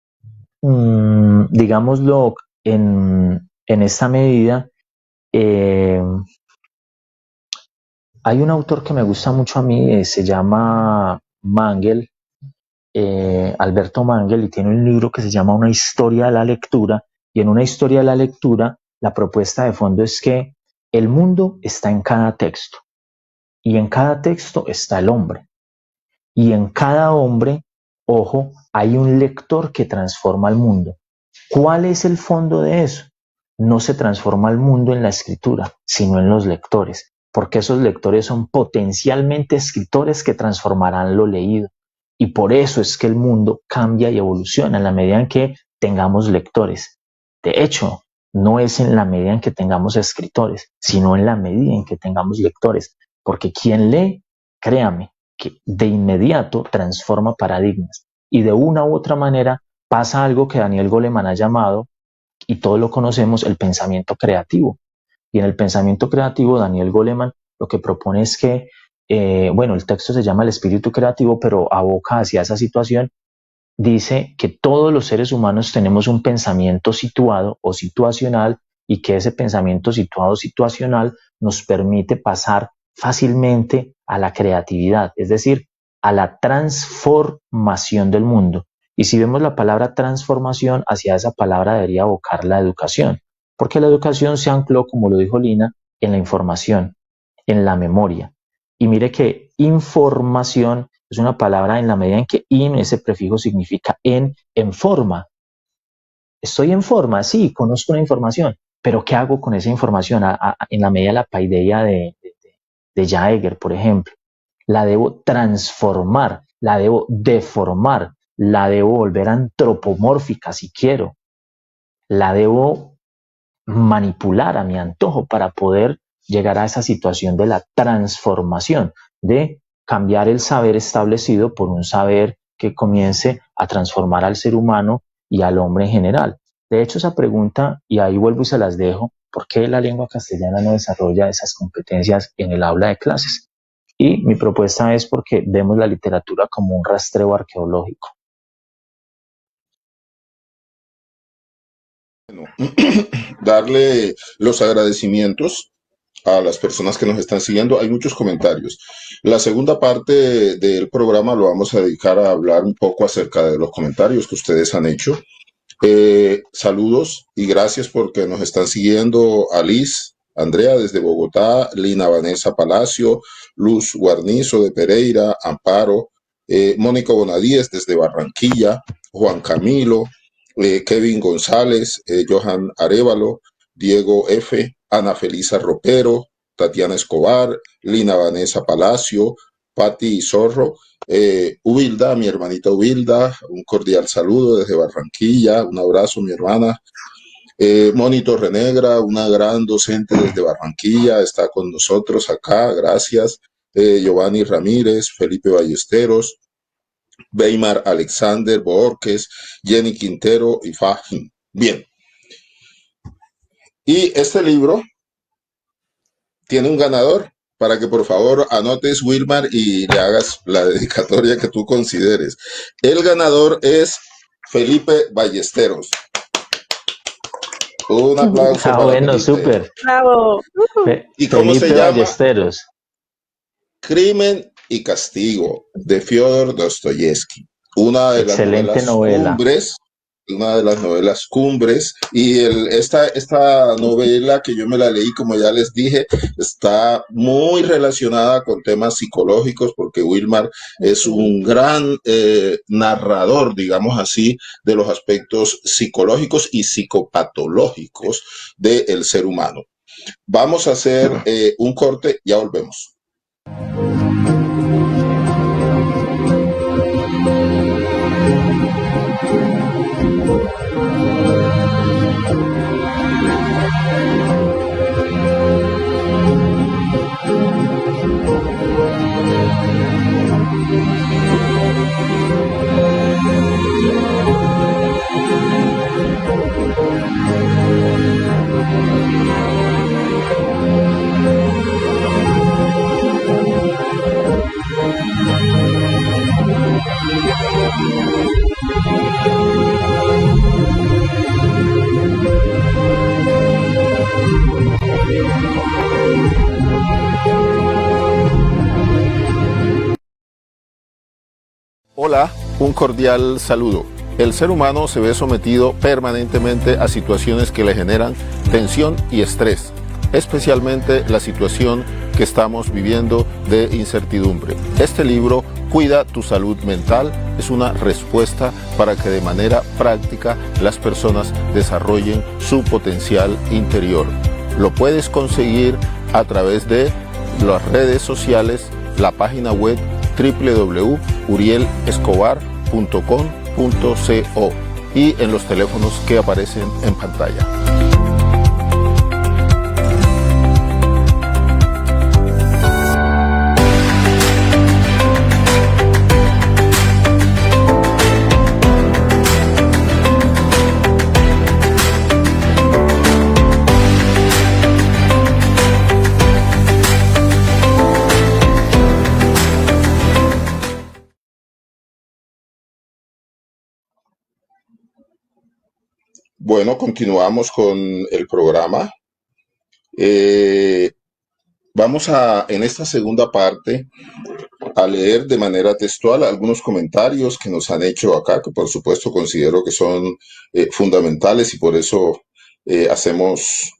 digámoslo, en esta medida, hay un autor que me gusta mucho a mí, se llama Mangel, Alberto Mangel, y tiene un libro que se llama Una historia de la lectura, y en Una historia de la lectura la propuesta de fondo es que el mundo está en cada texto, y en cada texto está el hombre, y en cada hombre, ojo, hay un lector que transforma el mundo. ¿Cuál es el fondo de eso? No se transforma el mundo en la escritura, sino en los lectores, porque esos lectores son potencialmente escritores que transformarán lo leído. Y por eso es que el mundo cambia y evoluciona en la medida en que tengamos lectores. De hecho, no es en la medida en que tengamos escritores, sino en la medida en que tengamos lectores, porque quien lee, créame, que de inmediato transforma paradigmas, y de una u otra manera pasa algo que Daniel Goleman ha llamado, y todos lo conocemos, el pensamiento creativo. Y en el pensamiento creativo, Daniel Goleman lo que propone es que, bueno, el texto se llama El espíritu creativo, pero aboca hacia esa situación. Dice que todos los seres humanos tenemos un pensamiento situado o situacional, y que ese pensamiento situado o situacional nos permite pasar fácilmente a la creatividad, es decir, a la transformación del mundo. Y si vemos la palabra transformación, hacia esa palabra debería abocar la educación, porque la educación se ancló, como lo dijo Lina, en la información, en la memoria. Y mire que información es una palabra en la medida en que in, ese prefijo, significa en forma. Estoy en forma, sí, conozco una información, pero ¿qué hago con esa información? En la medida de la paideia de Jaeger, por ejemplo. La debo transformar, la debo deformar, la debo volver antropomórfica si quiero, la debo manipular a mi antojo para poder llegar a esa situación de la transformación, de cambiar el saber establecido por un saber que comience a transformar al ser humano y al hombre en general. De hecho, esa pregunta, y ahí vuelvo y se las dejo, ¿por qué la lengua castellana no desarrolla esas competencias en el aula de clases? Y mi propuesta es porque vemos la literatura como un rastreo arqueológico. Darle los agradecimientos a las personas que nos están siguiendo. Hay muchos comentarios. La segunda parte del programa lo vamos a dedicar a hablar un poco acerca de los comentarios que ustedes han hecho. Saludos y gracias porque nos están siguiendo Alice, Andrea desde Bogotá, Lina Vanessa Palacio, Luz Guarnizo de Pereira, Amparo, Mónica Bonadíez desde Barranquilla, Juan Camilo, Kevin González, Johan Arevalo, Diego F., Ana Felisa Ropero, Tatiana Escobar, Lina Vanessa Palacio, Patti Zorro, Ubilda, mi hermanita Ubilda, un cordial saludo desde Barranquilla, un abrazo, mi hermana. Moni Torrenegra, una gran docente desde Barranquilla, está con nosotros acá, gracias. Giovanni Ramírez, Felipe Ballesteros, Weimar Alexander Borges, Jenny Quintero y Fajin. Bien. Y este libro tiene un ganador para que por favor anotes, Wilmar, y le hagas la dedicatoria que tú consideres. El ganador es Felipe Ballesteros. Un aplauso para bueno, Felipe. súper. Bravo. ¿Y cómo Felipe se llama? Ballesteros. Crimen y Castigo, de Fyodor Dostoyevsky. Una de Excelente las novela. novelas cumbres, y esta novela que yo me la leí, como ya les dije, está muy relacionada con temas psicológicos, porque Wilmar es un gran narrador, digamos así, de los aspectos psicológicos y psicopatológicos del ser humano. Vamos a hacer un corte, ya volvemos. Hola, un cordial saludo. El ser humano se ve sometido permanentemente a situaciones que le generan tensión y estrés, especialmente la situación que estamos viviendo de incertidumbre. Este libro, Cuida tu salud mental, es una respuesta para que de manera práctica las personas desarrollen su potencial interior. Lo puedes conseguir a través de las redes sociales, la página web www.urielescobar.com.co y en los teléfonos que aparecen en pantalla. Bueno, continuamos con el programa. Vamos en esta segunda parte, a leer de manera textual algunos comentarios que nos han hecho acá, que por supuesto considero que son fundamentales, y por eso hacemos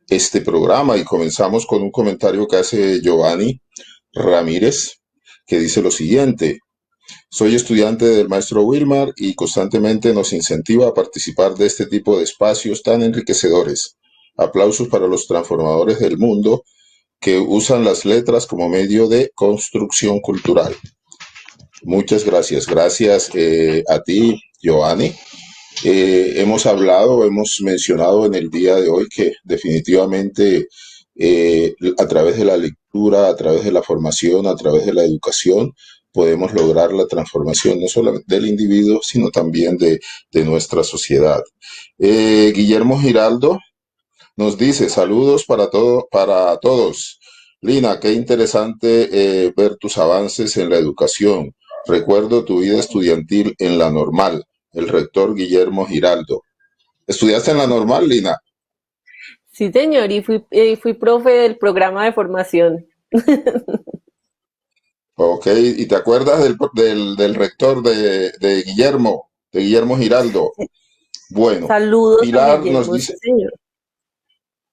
este programa. Y comenzamos con un comentario que hace Giovanni Ramírez, que dice lo siguiente: soy estudiante del maestro Wilmar y constantemente nos incentiva a participar de este tipo de espacios tan enriquecedores. Aplausos para los transformadores del mundo que usan las letras como medio de construcción cultural. Muchas gracias. Gracias a ti, Giovanni. Hemos mencionado en el día de hoy que definitivamente a través de la lectura, a través de la formación, a través de la educación, podemos lograr la transformación no solamente del individuo, sino también de nuestra sociedad. Guillermo Giraldo nos dice: saludos para todos. Lina, qué interesante ver tus avances en la educación. Recuerdo tu vida estudiantil en la normal. El rector Guillermo Giraldo. ¿Estudiaste en la normal, Lina? Sí, señor, y fui profe del programa de formación. Ok, ¿y te acuerdas del rector de Guillermo Giraldo? Bueno, Saludos a Pilar Guillermo, nos dice, sí, señor.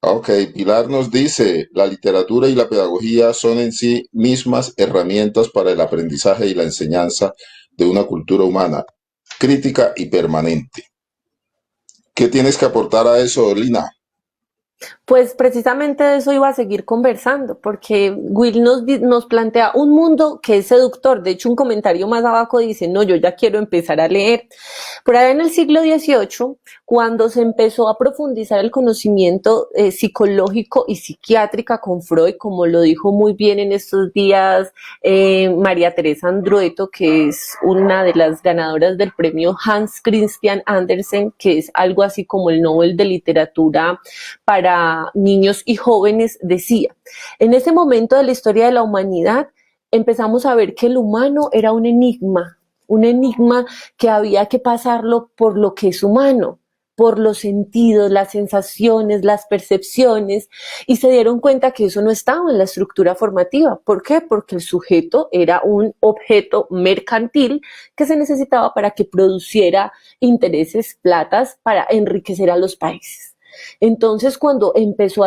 ok, Pilar nos dice: la literatura y la pedagogía son en sí mismas herramientas para el aprendizaje y la enseñanza de una cultura humana, crítica y permanente. ¿Qué tienes que aportar a eso, Lina? Pues precisamente de eso iba a seguir conversando, porque Will nos plantea un mundo que es seductor. De hecho, un comentario más abajo dice, no, yo ya quiero empezar a leer. Por allá en el siglo XVIII, cuando se empezó a profundizar el conocimiento psicológico y psiquiátrica con Freud, como lo dijo muy bien en estos días María Teresa Andrueto, que es una de las ganadoras del premio Hans Christian Andersen, que es algo así como el Nobel de Literatura para niños y jóvenes, decía, en ese momento de la historia de la humanidad empezamos a ver que el humano era un enigma que había que pasarlo por lo que es humano, por los sentidos, las sensaciones, las percepciones, y se dieron cuenta que eso no estaba en la estructura formativa. ¿Por qué? Porque el sujeto era un objeto mercantil que se necesitaba para que produciera intereses, platas, para enriquecer a los países. Entonces, cuando empezó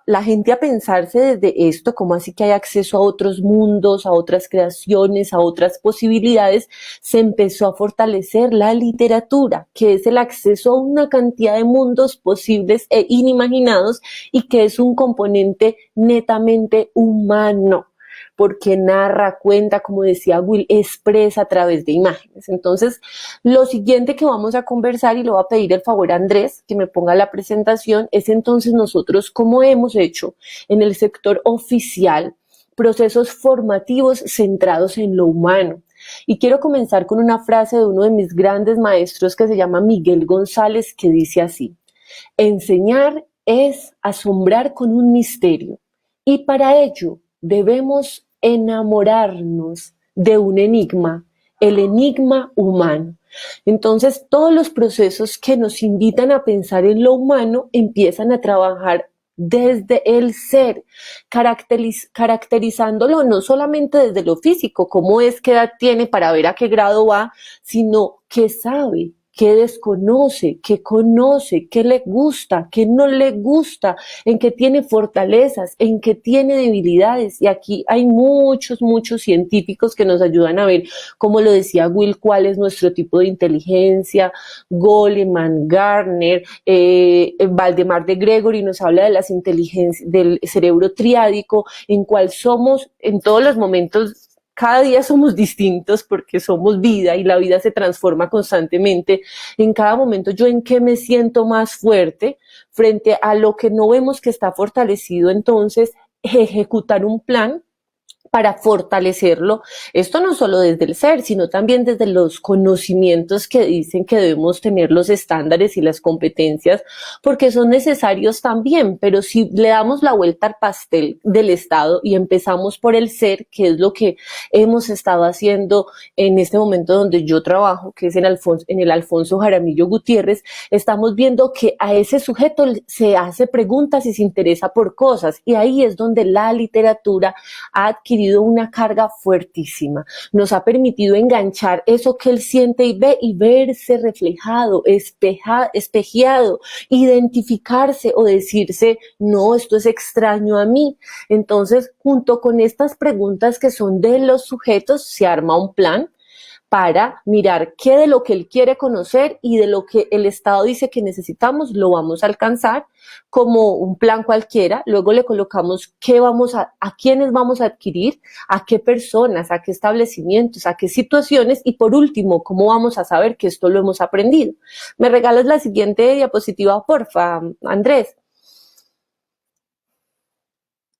la gente a pensarse desde esto, como así que hay acceso a otros mundos, a otras creaciones, a otras posibilidades, se empezó a fortalecer la literatura, que es el acceso a una cantidad de mundos posibles e inimaginados y que es un componente netamente humano, porque narra, cuenta, como decía Will, expresa a través de imágenes. Entonces, lo siguiente que vamos a conversar, y le voy a pedir el favor a Andrés que me ponga la presentación, es entonces nosotros cómo hemos hecho en el sector oficial procesos formativos centrados en lo humano. Y quiero comenzar con una frase de uno de mis grandes maestros que se llama Miguel González, que dice así: enseñar es asombrar con un misterio, y para ello debemos enamorarnos de un enigma, el enigma humano. Entonces, todos los procesos que nos invitan a pensar en lo humano empiezan a trabajar desde el ser, caracterizándolo no solamente desde lo físico, cómo es, qué edad tiene, para ver a qué grado va, sino qué sabe, qué desconoce, qué conoce, qué le gusta, qué no le gusta, en qué tiene fortalezas, en qué tiene debilidades. Y aquí hay muchos científicos que nos ayudan a ver, como lo decía Will, cuál es nuestro tipo de inteligencia. Goleman, Gardner, Valdemar de Gregory nos habla de las inteligencias, del cerebro triádico, en cual somos en todos los momentos. Cada día somos distintos porque somos vida y la vida se transforma constantemente. En cada momento, yo en qué me siento más fuerte frente a lo que no vemos que está fortalecido, entonces ejecutar un plan para fortalecerlo. Esto no solo desde el ser, sino también desde los conocimientos que dicen que debemos tener, los estándares y las competencias, porque son necesarios también. Pero si le damos la vuelta al pastel del Estado y empezamos por el ser, que es lo que hemos estado haciendo en este momento donde yo trabajo, que es en el Alfonso Jaramillo Gutiérrez, estamos viendo que a ese sujeto se hace preguntas y se interesa por cosas, y ahí es donde la literatura ha adquirido una carga fuertísima. Nos ha permitido enganchar eso que él siente y ve, y verse reflejado, espejeado, identificarse o decirse, no, esto es extraño a mí. Entonces, junto con estas preguntas que son de los sujetos, se arma un plan para mirar qué de lo que él quiere conocer y de lo que el Estado dice que necesitamos lo vamos a alcanzar como un plan cualquiera. Luego le colocamos a quiénes vamos a adquirir, a qué personas, a qué establecimientos, a qué situaciones, y por último, cómo vamos a saber que esto lo hemos aprendido. ¿Me regalas la siguiente diapositiva, porfa, Andrés?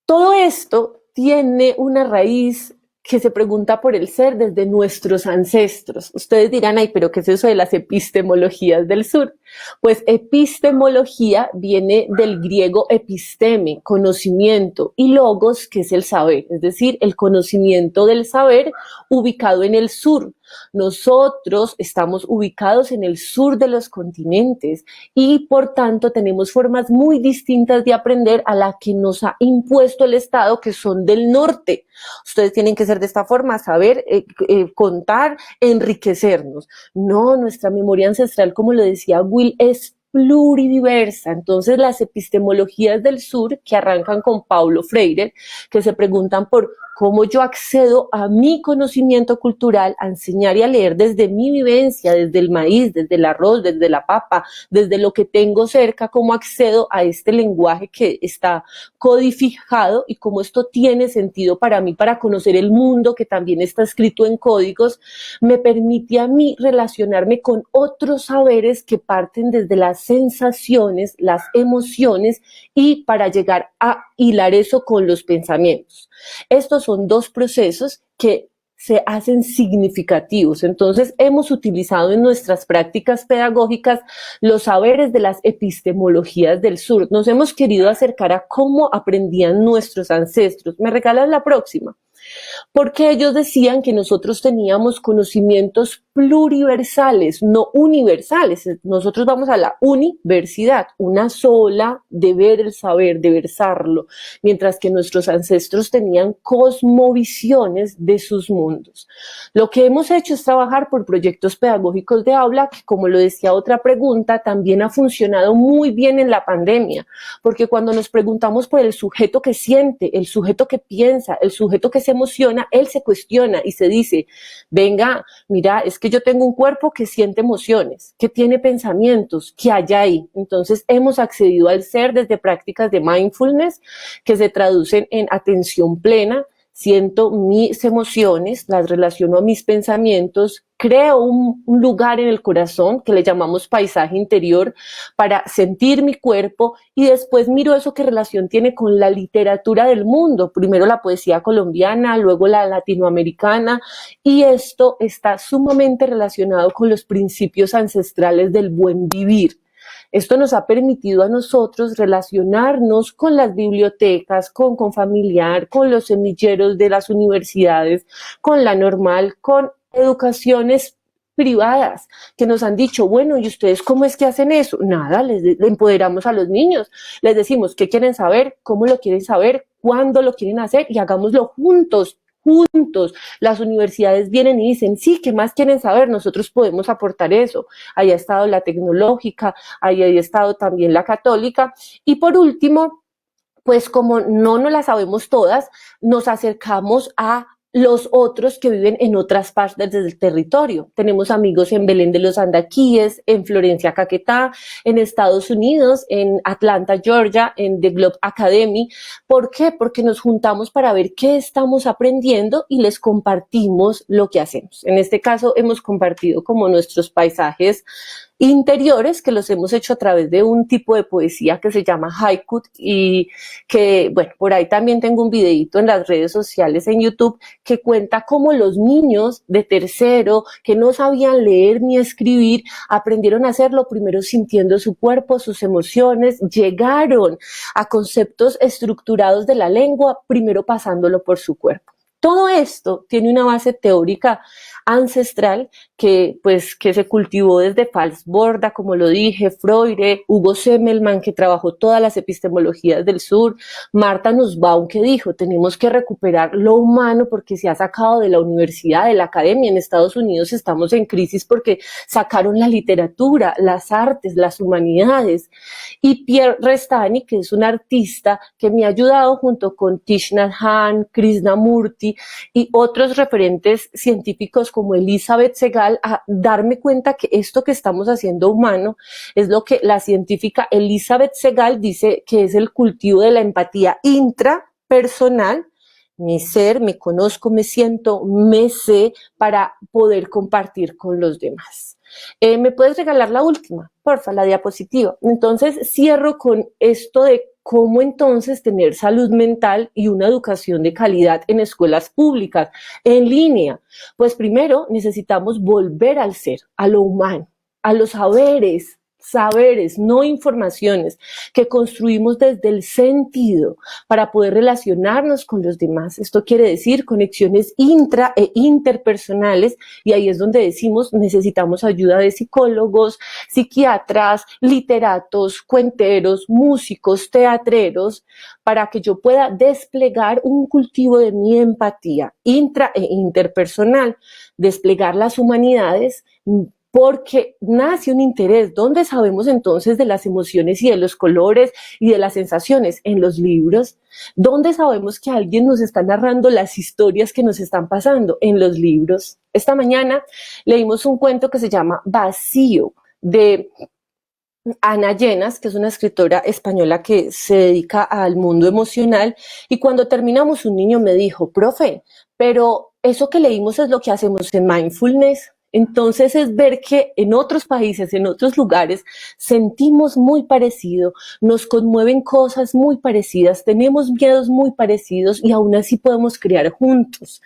Todo esto tiene una raíz que se pregunta por el ser desde nuestros ancestros. Ustedes dirán, ay, pero ¿qué es eso de las epistemologías del sur? Pues epistemología viene del griego episteme, conocimiento, y logos, que es el saber, es decir, el conocimiento del saber ubicado en el sur. Nosotros estamos ubicados en el sur de los continentes y por tanto tenemos formas muy distintas de aprender a la que nos ha impuesto el Estado, que son del norte. Ustedes tienen que ser de esta forma, saber, contar, enriquecernos. No, nuestra memoria ancestral, como lo decía Will, es pluridiversa. Entonces, las epistemologías del sur, que arrancan con Paulo Freire, que se preguntan por cómo yo accedo a mi conocimiento cultural, a enseñar y a leer desde mi vivencia, desde el maíz, desde el arroz, desde la papa, desde lo que tengo cerca, cómo accedo a este lenguaje que está codificado y cómo esto tiene sentido para mí, para conocer el mundo que también está escrito en códigos, me permite a mí relacionarme con otros saberes que parten desde las sensaciones, las emociones y para llegar a hilar eso con los pensamientos. Estos son dos procesos que se hacen significativos. Entonces, hemos utilizado en nuestras prácticas pedagógicas los saberes de las epistemologías del sur. Nos hemos querido acercar a cómo aprendían nuestros ancestros. ¿Me regalas la próxima? Porque ellos decían que nosotros teníamos conocimientos pluriversales, no universales. Nosotros vamos a la universidad, una sola de ver el saber, de versarlo, mientras que nuestros ancestros tenían cosmovisiones de sus mundos. Lo que hemos hecho es trabajar por proyectos pedagógicos de aula, que como lo decía otra pregunta, también ha funcionado muy bien en la pandemia, porque cuando nos preguntamos por el sujeto que siente, el sujeto que piensa, el sujeto que se emociona, él se cuestiona y se dice, venga, mira, es que yo tengo un cuerpo que siente emociones, que tiene pensamientos, que hay ahí. Entonces hemos accedido al ser desde prácticas de mindfulness que se traducen en atención plena, siento mis emociones, las relaciono a mis pensamientos, creo un lugar en el corazón que le llamamos paisaje interior para sentir mi cuerpo y después miro eso qué relación tiene con la literatura del mundo, primero la poesía colombiana, luego la latinoamericana y esto está sumamente relacionado con los principios ancestrales del buen vivir. Esto nos ha permitido a nosotros relacionarnos con las bibliotecas, con Confamiliar, con los semilleros de las universidades, con la normal, con educaciones privadas que nos han dicho, bueno, ¿y ustedes cómo es que hacen eso? Nada, les empoderamos a los niños, les decimos qué quieren saber, cómo lo quieren saber, cuándo lo quieren hacer y hagámoslo juntos. Las universidades vienen y dicen, sí, ¿qué más quieren saber? Nosotros podemos aportar eso. Ahí ha estado la tecnológica, ahí ha estado también la católica. Y por último, pues como no nos la sabemos todas, nos acercamos a los otros que viven en otras partes del territorio. Tenemos amigos en Belén de los Andaquíes, en Florencia, Caquetá, en Estados Unidos, en Atlanta, Georgia, en The Globe Academy. ¿Por qué? Porque nos juntamos para ver qué estamos aprendiendo y les compartimos lo que hacemos. En este caso hemos compartido como nuestros paisajes interiores que los hemos hecho a través de un tipo de poesía que se llama haiku y que, bueno, por ahí también tengo un videito en las redes sociales en YouTube que cuenta cómo los niños de tercero que no sabían leer ni escribir aprendieron a hacerlo primero sintiendo su cuerpo, sus emociones, llegaron a conceptos estructurados de la lengua primero pasándolo por su cuerpo. Todo esto tiene una base teórica ancestral que se cultivó desde Fals Borda, como lo dije, Freire, Hugo Semmelmann, que trabajó todas las epistemologías del sur, Martha Nussbaum, que dijo, tenemos que recuperar lo humano porque se ha sacado de la universidad, de la academia. En Estados Unidos estamos en crisis porque sacaron la literatura, las artes, las humanidades. Y Pierre Restani, que es un artista que me ha ayudado junto con Thich Nhat Hanh, Krishnamurti y otros referentes científicos como Elizabeth Segal a darme cuenta que esto que estamos haciendo humano es lo que la científica Elizabeth Segal dice que es el cultivo de la empatía intrapersonal, mi ser, me conozco, me siento, me sé para poder compartir con los demás. ¿Me puedes regalar la última? Porfa, la diapositiva. Entonces cierro con esto de cómo entonces tener salud mental y una educación de calidad en escuelas públicas, en línea. Pues primero necesitamos volver al ser, a lo humano, a los saberes, no informaciones, que construimos desde el sentido para poder relacionarnos con los demás. Esto quiere decir conexiones intra e interpersonales y ahí es donde decimos necesitamos ayuda de psicólogos, psiquiatras, literatos, cuenteros, músicos, teatreros, para que yo pueda desplegar un cultivo de mi empatía intra e interpersonal, desplegar las humanidades, porque nace un interés. ¿Dónde sabemos entonces de las emociones y de los colores y de las sensaciones? En los libros. ¿Dónde sabemos que alguien nos está narrando las historias que nos están pasando? En los libros. Esta mañana leímos un cuento que se llama Vacío, de Ana Llenas, que es una escritora española que se dedica al mundo emocional, y cuando terminamos un niño me dijo, profe, pero eso que leímos es lo que hacemos en mindfulness. Entonces es ver que en otros países, en otros lugares, sentimos muy parecido, nos conmueven cosas muy parecidas, tenemos miedos muy parecidos y aún así podemos crear juntos.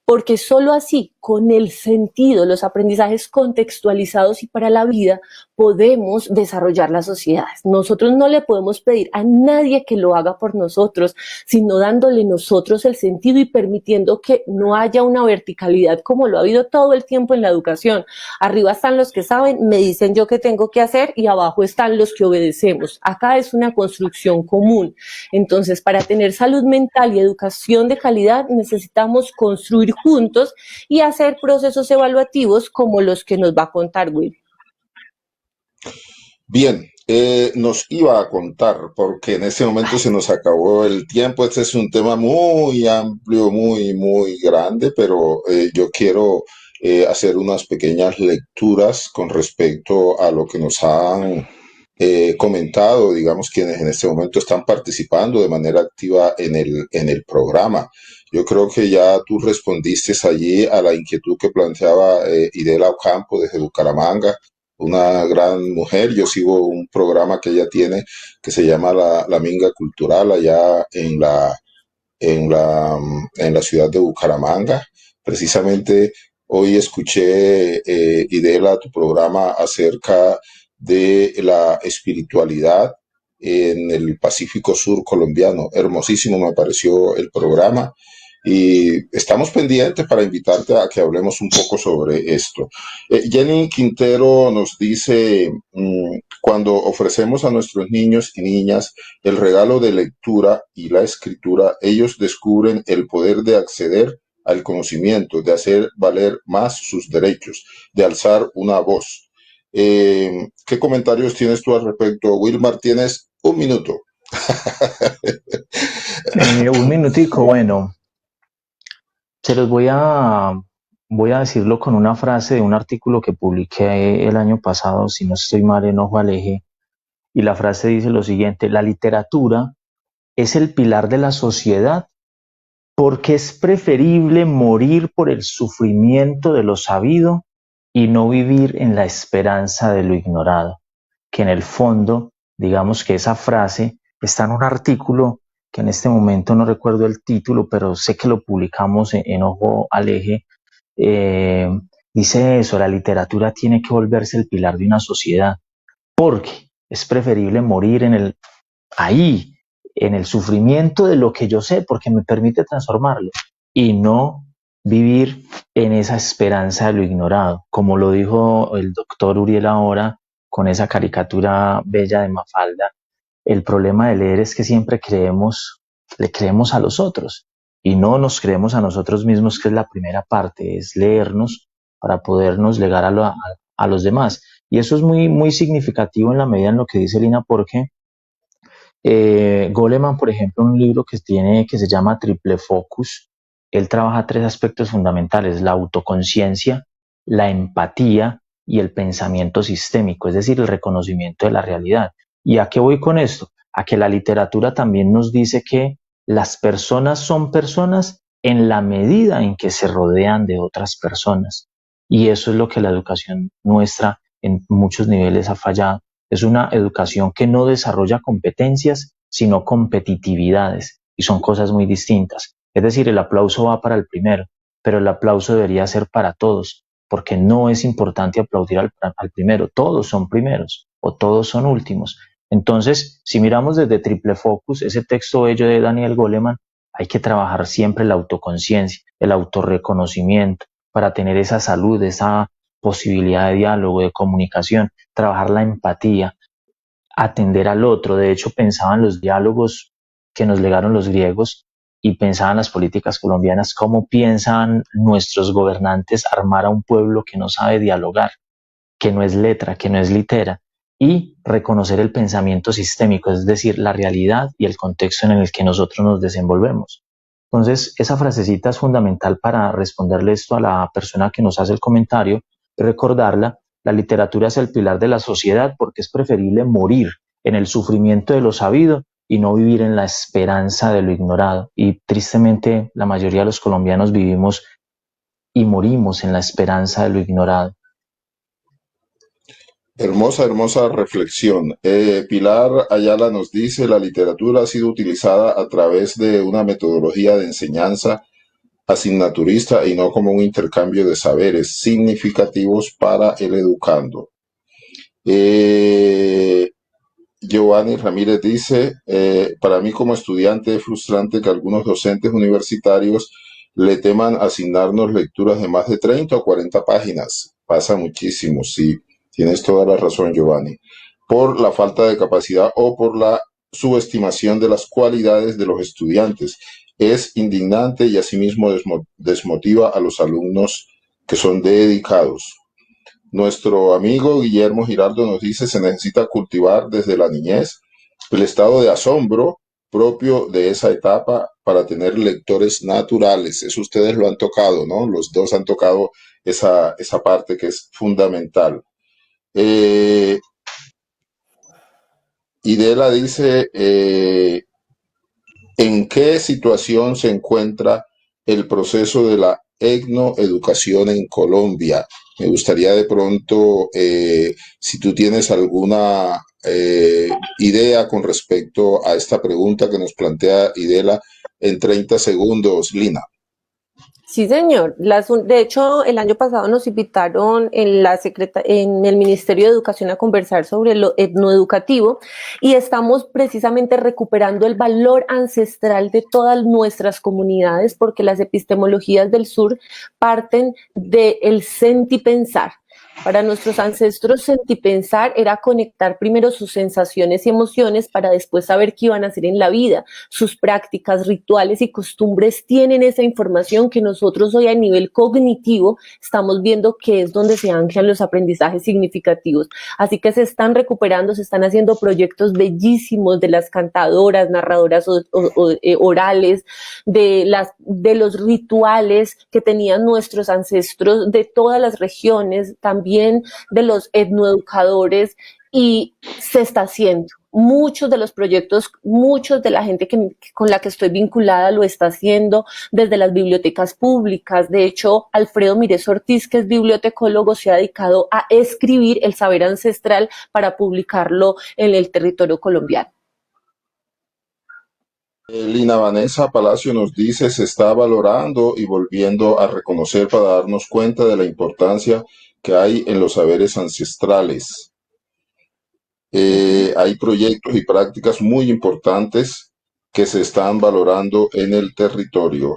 Porque solo así, con el sentido, los aprendizajes contextualizados y para la vida, podemos desarrollar las sociedades. Nosotros no le podemos pedir a nadie que lo haga por nosotros, sino dándole nosotros el sentido y permitiendo que no haya una verticalidad como lo ha habido todo el tiempo en la educación. Arriba están los que saben, me dicen yo qué tengo que hacer y abajo están los que obedecemos. Acá es una construcción común. Entonces, para tener salud mental y educación de calidad, necesitamos construir juntos y hacer procesos evaluativos como los que nos va a contar Will. Bien, nos iba a contar, porque en este momento se nos acabó el tiempo. Este es un tema muy amplio, muy grande, pero yo quiero hacer unas pequeñas lecturas con respecto a lo que nos han comentado, digamos, quienes en este momento están participando de manera activa en el programa. Yo creo que ya tú respondiste allí a la inquietud que planteaba Idela Ocampo desde Bucaramanga, una gran mujer. Yo sigo un programa que ella tiene que se llama La Minga Cultural allá en la ciudad de Bucaramanga. Precisamente hoy escuché, Idela, tu programa acerca de la espiritualidad en el Pacífico Sur colombiano. Hermosísimo me pareció el programa y estamos pendientes para invitarte a que hablemos un poco sobre esto. Jenny Quintero nos dice, cuando ofrecemos a nuestros niños y niñas el regalo de lectura y la escritura, ellos descubren el poder de acceder al conocimiento, de hacer valer más sus derechos, de alzar una voz. ¿Qué comentarios tienes tú al respecto, Wilmar? Tienes un minuto. Un minutico, bueno, se los voy a decirlo con una frase de un artículo que publiqué el año pasado, si no estoy mal, en Ojo al Eje, y la frase dice lo siguiente: la literatura es el pilar de la sociedad porque es preferible morir por el sufrimiento de lo sabido y no vivir en la esperanza de lo ignorado. Que en el fondo, digamos que esa frase está en un artículo que en este momento no recuerdo el título, pero sé que lo publicamos en Ojo al Eje. Dice eso: la literatura tiene que volverse el pilar de una sociedad, porque es preferible morir ahí, en el sufrimiento de lo que yo sé, porque me permite transformarlo, y no vivir en esa esperanza de lo ignorado, como lo dijo el doctor Uriel ahora con esa caricatura bella de Mafalda. El problema de leer es que siempre le creemos a los otros y no nos creemos a nosotros mismos, que es la primera parte, es leernos para podernos legar a los demás. Y eso es muy significativo en la medida en lo que dice Lina, porque Goleman, por ejemplo, un libro que tiene que se llama Triple Focus, él trabaja tres aspectos fundamentales: la autoconciencia, la empatía y el pensamiento sistémico, es decir, el reconocimiento de la realidad. ¿Y a qué voy con esto? A que la literatura también nos dice que las personas son personas en la medida en que se rodean de otras personas. Y eso es lo que la educación nuestra en muchos niveles ha fallado. Es una educación que no desarrolla competencias, sino competitividades, y son cosas muy distintas. Es decir, el aplauso va para el primero, pero el aplauso debería ser para todos, porque no es importante aplaudir al primero, todos son primeros o todos son últimos. Entonces, si miramos desde Triple Focus, ese texto bello de Daniel Goleman, hay que trabajar siempre la autoconciencia, el autorreconocimiento, para tener esa salud, esa posibilidad de diálogo, de comunicación, trabajar la empatía, atender al otro. De hecho, pensaba en los diálogos que nos legaron los griegos y pensaba en las políticas colombianas, cómo piensan nuestros gobernantes armar a un pueblo que no sabe dialogar. que no es letra, que no es litera, y reconocer el pensamiento sistémico, es decir, la realidad y el contexto en el que nosotros nos desenvolvemos. Entonces, esa frasecita es fundamental para responderle esto a la persona que nos hace el comentario y recordarla. La literatura es el pilar de la sociedad porque es preferible morir en el sufrimiento de lo sabido y no vivir en la esperanza de lo ignorado. Y tristemente, la mayoría de los colombianos vivimos y morimos en la esperanza de lo ignorado. Hermosa, hermosa reflexión. Pilar Ayala nos dice, la literatura ha sido utilizada a través de una metodología de enseñanza asignaturista y no como un intercambio de saberes significativos para el educando. Giovanni Ramírez dice, para mí como estudiante es frustrante que algunos docentes universitarios le teman asignarnos lecturas de más de 30 o 40 páginas. Pasa muchísimo, sí, tienes toda la razón, Giovanni. Por la falta de capacidad o por la subestimación de las cualidades de los estudiantes. Es indignante y asimismo desmotiva a los alumnos que son dedicados. Nuestro amigo Guillermo Giraldo nos dice, se necesita cultivar desde la niñez el estado de asombro propio de esa etapa para tener lectores naturales. Eso ustedes lo han tocado, ¿no? Los dos han tocado esa parte que es fundamental. Idela dice, ¿en qué situación se encuentra el proceso de la etnoeducación en Colombia? Me gustaría de pronto, si tú tienes alguna idea con respecto a esta pregunta que nos plantea Idela en 30 segundos, Lina. Sí, señor. De hecho, el año pasado nos invitaron en el Ministerio de Educación a conversar sobre lo etnoeducativo y estamos precisamente recuperando el valor ancestral de todas nuestras comunidades porque las epistemologías del sur parten del sentipensar. Para nuestros ancestros, sentipensar era conectar primero sus sensaciones y emociones para después saber qué iban a hacer en la vida. Sus prácticas, rituales y costumbres tienen esa información que nosotros hoy a nivel cognitivo estamos viendo que es donde se anclan los aprendizajes significativos. Así que se están recuperando, se están haciendo proyectos bellísimos de las cantadoras, narradoras orales, de los rituales que tenían nuestros ancestros de todas las regiones, también de los etnoeducadores, y se está haciendo. Muchos de los proyectos, muchos de la gente con la que estoy vinculada lo está haciendo desde las bibliotecas públicas. De hecho, Alfredo Mírez Ortiz, que es bibliotecólogo, se ha dedicado a escribir el saber ancestral para publicarlo en el territorio colombiano. Lina Vanessa Palacio nos dice, se está valorando y volviendo a reconocer para darnos cuenta de la importancia que hay en los saberes ancestrales. Hay proyectos y prácticas muy importantes que se están valorando en el territorio.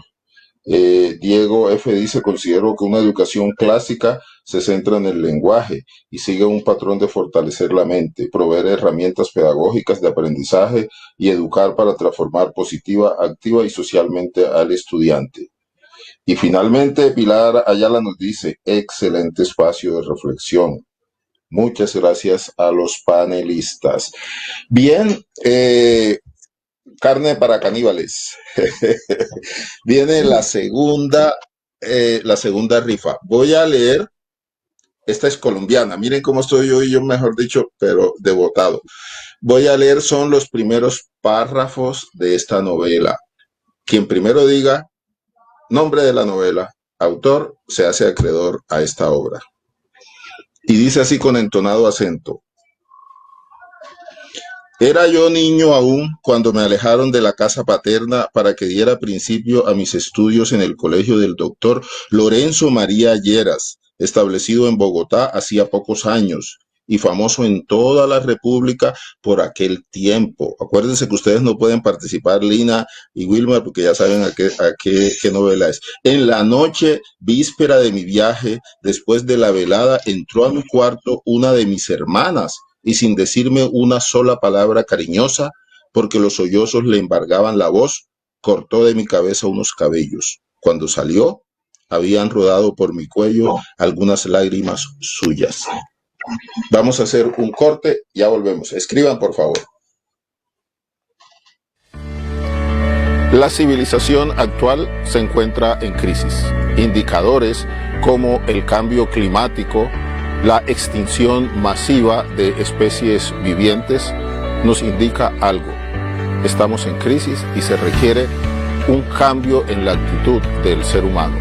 Diego F. dice, considero que una educación clásica se centra en el lenguaje y sigue un patrón de fortalecer la mente, proveer herramientas pedagógicas de aprendizaje y educar para transformar positiva, activa y socialmente al estudiante. Y finalmente, Pilar Ayala nos dice, excelente espacio de reflexión. Muchas gracias a los panelistas. Bien, carne para caníbales. Viene la segunda rifa. Voy a leer, esta es colombiana, miren cómo estoy yo, mejor dicho, pero devotado. Voy a leer, son los primeros párrafos de esta novela. Quien primero diga nombre de la novela, autor, se hace acreedor a esta obra. Y dice así con entonado acento. Era yo niño aún cuando me alejaron de la casa paterna para que diera principio a mis estudios en el colegio del doctor Lorenzo María Lleras, establecido en Bogotá hacía pocos años y famoso en toda la República por aquel tiempo. Acuérdense que ustedes no pueden participar, Lina y Wilmar, porque ya saben a qué novela es. En la noche víspera de mi viaje, después de la velada, entró a mi cuarto una de mis hermanas, y sin decirme una sola palabra cariñosa, porque los sollozos le embargaban la voz, cortó de mi cabeza unos cabellos. Cuando salió, habían rodado por mi cuello algunas lágrimas suyas. Vamos a hacer un corte, ya volvemos. Escriban, por favor. La civilización actual se encuentra en crisis. Indicadores como el cambio climático, la extinción masiva de especies vivientes nos indica algo. Estamos en crisis y se requiere un cambio en la actitud del ser humano.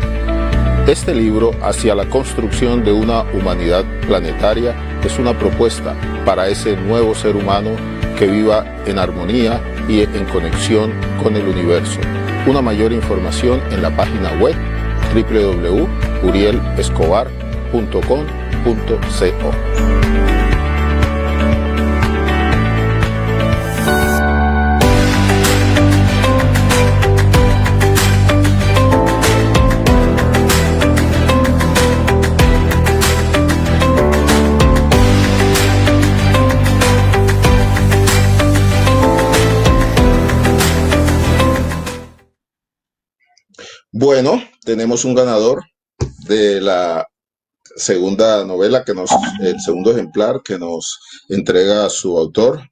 Este libro, Hacia la construcción de una humanidad planetaria, es una propuesta para ese nuevo ser humano que viva en armonía y en conexión con el universo. Una mayor información en la página web www.urielescobar.com.co. Bueno, tenemos un ganador de la segunda novela, el segundo ejemplar que nos entrega su autor,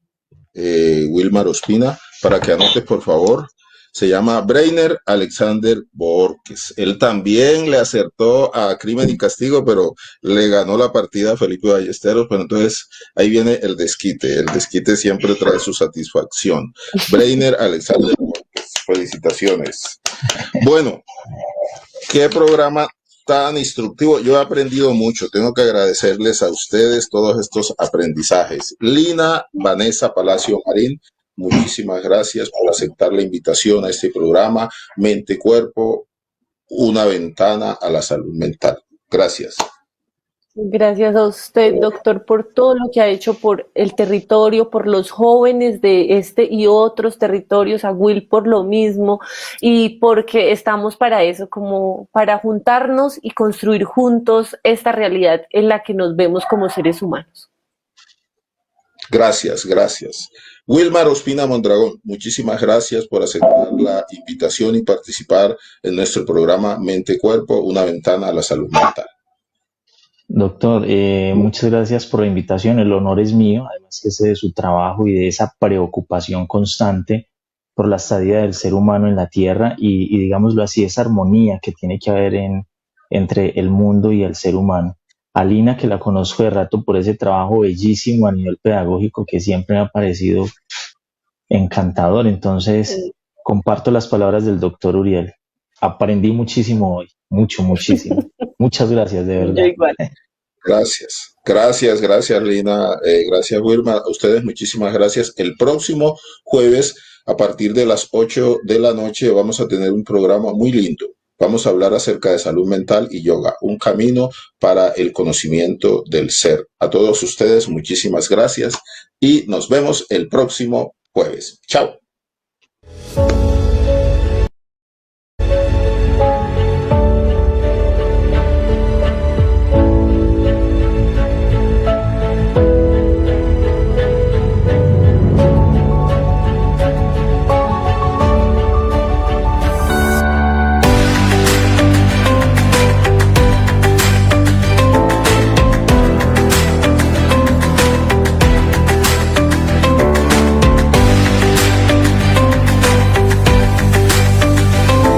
Wilmar Ospina, para que anotes, por favor. Se llama Breiner Alexander Borges. Él también le acertó a Crimen y Castigo, pero le ganó la partida a Felipe Ballesteros. Pero entonces ahí viene el desquite. El desquite siempre trae su satisfacción. Breiner Alexander Borges. Felicitaciones. Bueno, qué programa tan instructivo. Yo he aprendido mucho. Tengo que agradecerles a ustedes todos estos aprendizajes. Lina Vanessa Palacio Marín, muchísimas gracias por aceptar la invitación a este programa Mente Cuerpo, una ventana a la salud mental. Gracias. Gracias a usted, doctor, por todo lo que ha hecho por el territorio, por los jóvenes de este y otros territorios, a Will por lo mismo, y porque estamos para eso, como para juntarnos y construir juntos esta realidad en la que nos vemos como seres humanos. Gracias, gracias. Wilmar Ospina Mondragón, muchísimas gracias por aceptar la invitación y participar en nuestro programa Mente Cuerpo, una ventana a la salud mental. Doctor, muchas gracias por la invitación. El honor es mío, además que sé de su trabajo y de esa preocupación constante por la estadía del ser humano en la Tierra y digámoslo así, esa armonía que tiene que haber entre el mundo y el ser humano. A Lina, que la conozco de rato por ese trabajo bellísimo a nivel pedagógico que siempre me ha parecido encantador. Entonces, comparto las palabras del doctor Uriel. Aprendí muchísimo hoy, muchísimo. Muchas gracias, de verdad. Yo igual. Gracias, Lina. Gracias, Wilma. A ustedes muchísimas gracias. El próximo jueves, a partir de las 8 de la noche, vamos a tener un programa muy lindo. Vamos a hablar acerca de salud mental y yoga, un camino para el conocimiento del ser. A todos ustedes, muchísimas gracias y nos vemos el próximo jueves. Chao.